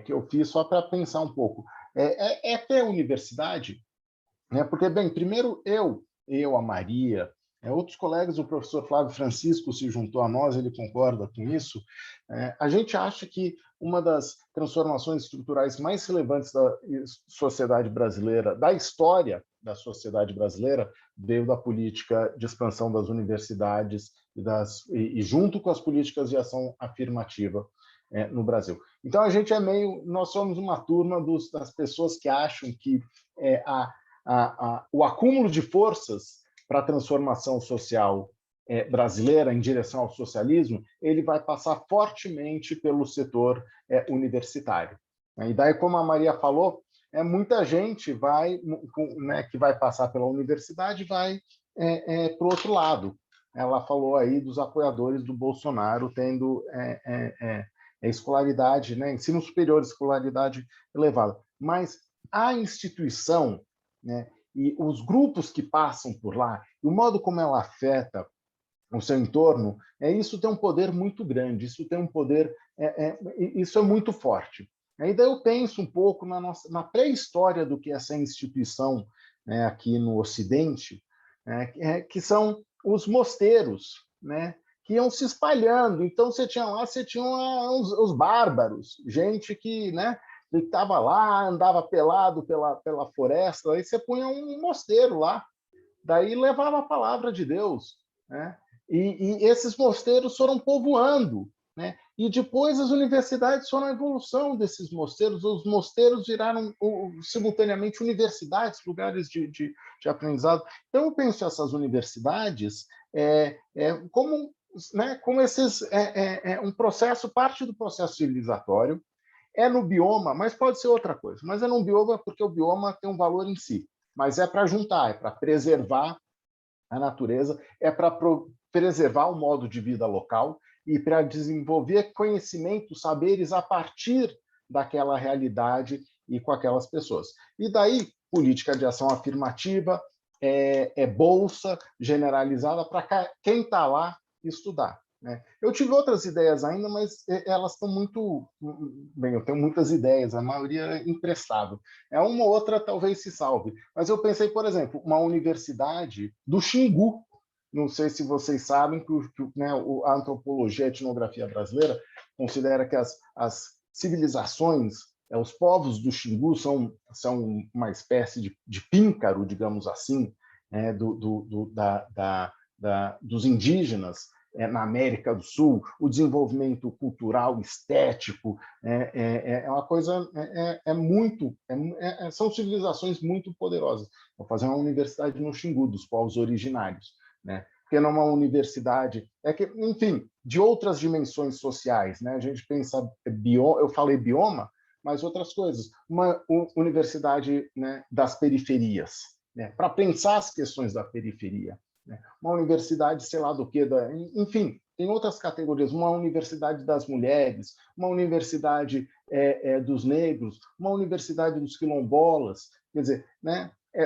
Que eu fiz só para pensar um pouco. Ter universidade, né? Porque, bem, primeiro a Maria, Outros colegas, o professor Flávio Francisco se juntou a nós, ele concorda com isso. A gente acha que uma das transformações estruturais mais relevantes da sociedade brasileira, da história da sociedade brasileira, veio da política de expansão das universidades e junto com as políticas de ação afirmativa no Brasil. Então, nós somos uma turma das pessoas que acham que o acúmulo de forças para a transformação social brasileira em direção ao socialismo, ele vai passar fortemente pelo setor universitário. E daí, como a Maria falou, muita gente que vai passar pela universidade vai para o outro lado. Ela falou aí dos apoiadores do Bolsonaro tendo escolaridade, ensino superior, escolaridade elevada. Mas a instituição, e os grupos que passam por lá, e o modo como ela afeta o seu entorno, isso tem um poder muito grande, isso tem um poder, isso é muito forte. E daí eu penso um pouco na pré-história do que é essa instituição aqui no Ocidente, que são os mosteiros, que iam se espalhando. Então, você tinha os bárbaros, gente que estava lá, andava pelado pela floresta, aí você punha um mosteiro lá, daí levava a palavra de Deus. E esses mosteiros foram povoando. E depois as universidades foram a evolução desses mosteiros. Os mosteiros viraram simultaneamente universidades, lugares de aprendizado. Então, eu penso essas universidades como um processo, parte do processo civilizatório, no bioma, mas pode ser outra coisa. Mas é no bioma porque o bioma tem um valor em si. Mas é para juntar, é para preservar a natureza, é para preservar o modo de vida local e para desenvolver conhecimento, saberes a partir daquela realidade e com aquelas pessoas. E daí, política de ação afirmativa, bolsa generalizada para quem está lá estudar. Eu tive outras ideias ainda, mas elas estão muito... Bem, eu tenho muitas ideias, a maioria é imprestável. Uma ou outra talvez se salve. Mas eu pensei, por exemplo, uma universidade do Xingu. Não sei se vocês sabem que a antropologia e a etnografia brasileira considera que as civilizações, os povos do Xingu são uma espécie de píncaro, digamos assim, dos indígenas na América do Sul, o desenvolvimento cultural, estético, uma coisa, são civilizações muito poderosas. Vou fazer uma universidade no Xingu, dos povos originários, porque numa universidade, enfim, de outras dimensões sociais, a gente pensa, eu falei bioma, mas outras coisas, uma universidade das periferias, para pensar as questões da periferia, uma universidade, sei lá do que, enfim, tem outras categorias, uma universidade das mulheres, uma universidade dos negros, uma universidade dos quilombolas, quer dizer,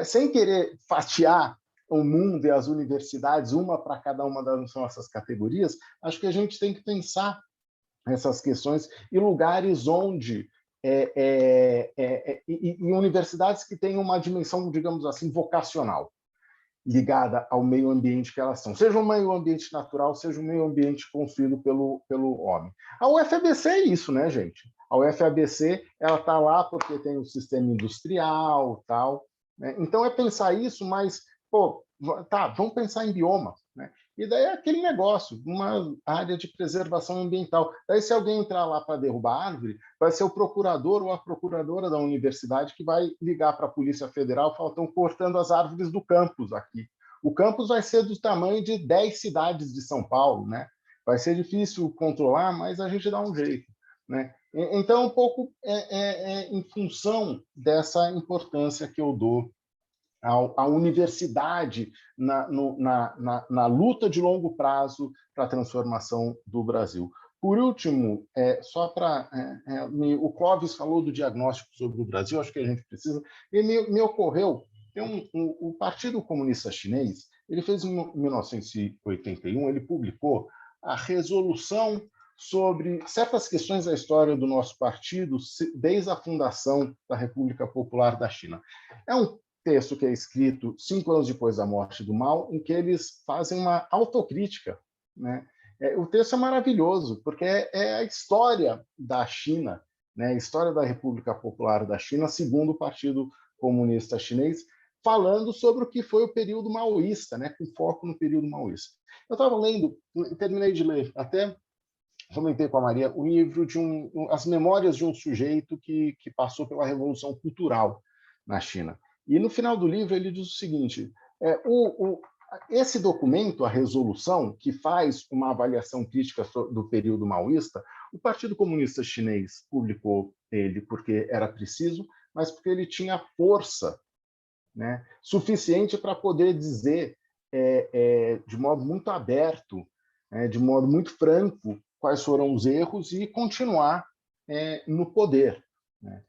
sem querer fatiar o mundo e as universidades, uma para cada uma das nossas categorias, acho que a gente tem que pensar essas questões e lugares onde e universidades que têm uma dimensão, digamos assim, vocacional, ligada ao meio ambiente que elas são, seja um meio ambiente natural, seja um meio ambiente construído pelo homem. A UFABC é isso, né, gente? A UFABC ela está lá porque tem um sistema industrial, tal. Então é pensar isso, mas vamos pensar em bioma, E daí é aquele negócio, uma área de preservação ambiental. Daí, se alguém entrar lá para derrubar árvore, vai ser o procurador ou a procuradora da universidade que vai ligar para a Polícia Federal e falar: estão cortando as árvores do campus aqui. O campus vai ser do tamanho de 10 cidades de São Paulo, Vai ser difícil controlar, mas a gente dá um jeito, Então, um pouco em função dessa importância que eu dou à universidade na luta de longo prazo para a transformação do Brasil. Por último, só para... o Clóvis falou do diagnóstico sobre o Brasil, acho que a gente precisa... E me ocorreu, o Partido Comunista Chinês, ele fez em 1981, ele publicou a resolução sobre certas questões da história do nosso partido desde a fundação da República Popular da China. É um texto que é escrito 5 anos depois da morte do Mao, em que eles fazem uma autocrítica, né? O texto é maravilhoso, porque é a história da China, né? A história da República Popular da China, segundo o Partido Comunista Chinês, falando sobre o que foi o período maoísta, né? Com foco no período maoísta. Eu estava lendo, terminei de ler, até comentei com a Maria, o livro de As Memórias de um Sujeito que passou pela Revolução Cultural na China. E no final do livro ele diz o seguinte, esse documento, a resolução, que faz uma avaliação crítica do período maoísta, o Partido Comunista Chinês publicou ele porque era preciso, mas porque ele tinha força, né, suficiente para poder dizer de modo muito aberto, de modo muito franco, quais foram os erros e continuar no poder, né?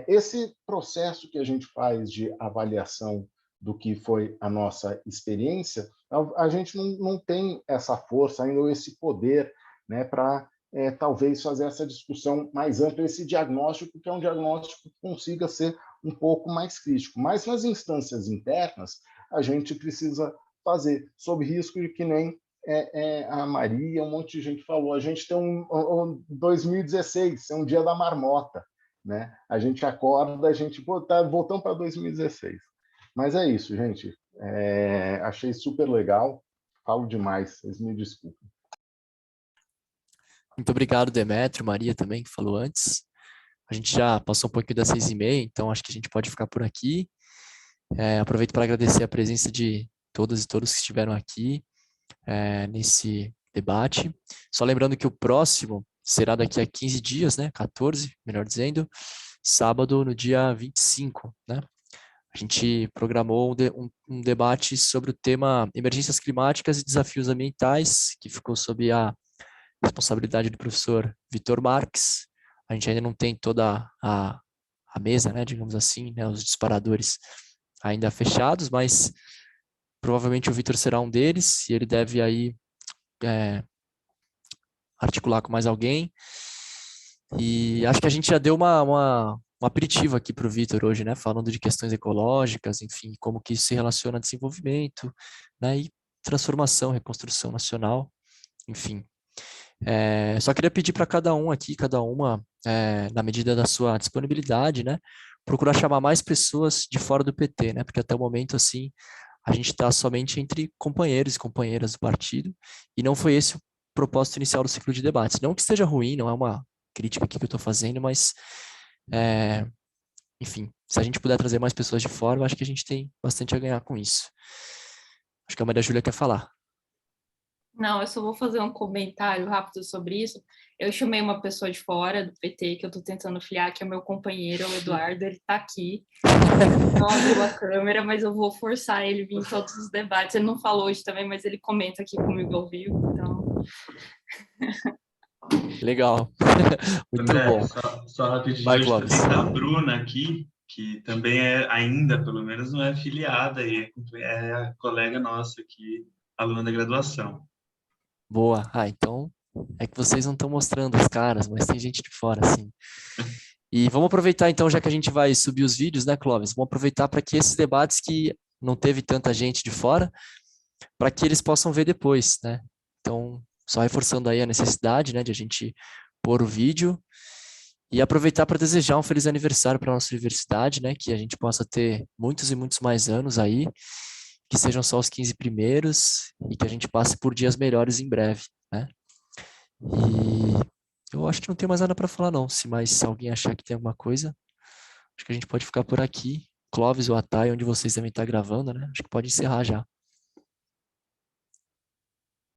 Esse processo que a gente faz de avaliação do que foi a nossa experiência, a gente não tem essa força ainda, ou esse poder, né, para talvez fazer essa discussão mais ampla, esse diagnóstico, que é um diagnóstico que consiga ser um pouco mais crítico. Mas nas instâncias internas, a gente precisa fazer, sob risco de que nem a Maria, um monte de gente falou, a gente tem um 2016, é um dia da marmota, né? A gente acorda, a gente tá voltando para 2016. Mas é isso, gente. Achei super legal. Falo demais, vocês me desculpem. Muito obrigado, Demétrio, Maria também, que falou antes. A gente já passou um pouquinho das 6h30, então acho que a gente pode ficar por aqui. Aproveito para agradecer a presença de todas e todos que estiveram aqui nesse debate. Só lembrando que o próximo será daqui a 15 dias, né? 14, melhor dizendo, sábado, no dia 25, né? A gente programou um debate sobre o tema emergências climáticas e desafios ambientais, que ficou sob a responsabilidade do professor Vitor Marques. A gente ainda não tem toda a mesa, né, digamos assim, né, os disparadores ainda fechados, mas provavelmente o Vitor será um deles, e ele deve aí articular com mais alguém. E acho que a gente já deu um aperitivo aqui para o Vitor hoje, né? Falando de questões ecológicas, enfim, como que isso se relaciona a desenvolvimento, né? E transformação, reconstrução nacional, enfim. Só queria pedir para cada um aqui, cada uma, na medida da sua disponibilidade, né? Procurar chamar mais pessoas de fora do PT, né? Porque até o momento, assim, a gente está somente entre companheiros e companheiras do partido, e não foi esse o propósito inicial do ciclo de debates. Não que esteja ruim, não é uma crítica aqui que eu estou fazendo, mas, enfim, se a gente puder trazer mais pessoas de fora, eu acho que a gente tem bastante a ganhar com isso. Acho que a Maria Júlia quer falar. Não, eu só vou fazer um comentário rápido sobre isso. Eu chamei uma pessoa de fora do PT, que eu estou tentando filiar, que é o meu companheiro, o Eduardo, ele está aqui. Não abriu a câmera, mas eu vou forçar ele a vir em todos os debates. Ele não falou hoje também, mas ele comenta aqui comigo ao vivo, então... Legal. Muito André, bom. Só rapidinho, Vai, hoje Clóvis. também tá a Bruna aqui, que também ainda, pelo menos, não é filiada, e é a colega nossa aqui, aluna da graduação. Boa. Então é que vocês não estão mostrando as caras, mas tem gente de fora, sim. E vamos aproveitar, então, já que a gente vai subir os vídeos, né, Clóvis? Vamos aproveitar para que esses debates que não teve tanta gente de fora, para que eles possam ver depois, né? Então, só reforçando aí a necessidade, né, de a gente pôr o vídeo e aproveitar para desejar um feliz aniversário para a nossa universidade, né? Que a gente possa ter muitos e muitos mais anos aí, que sejam só os 15 primeiros e que a gente passe por dias melhores em breve, né? E eu acho que não tem mais nada para falar, não. Se mais alguém achar que tem alguma coisa, acho que a gente pode ficar por aqui. Clóvis ou Atay, onde vocês devem estar gravando, né? Acho que pode encerrar já.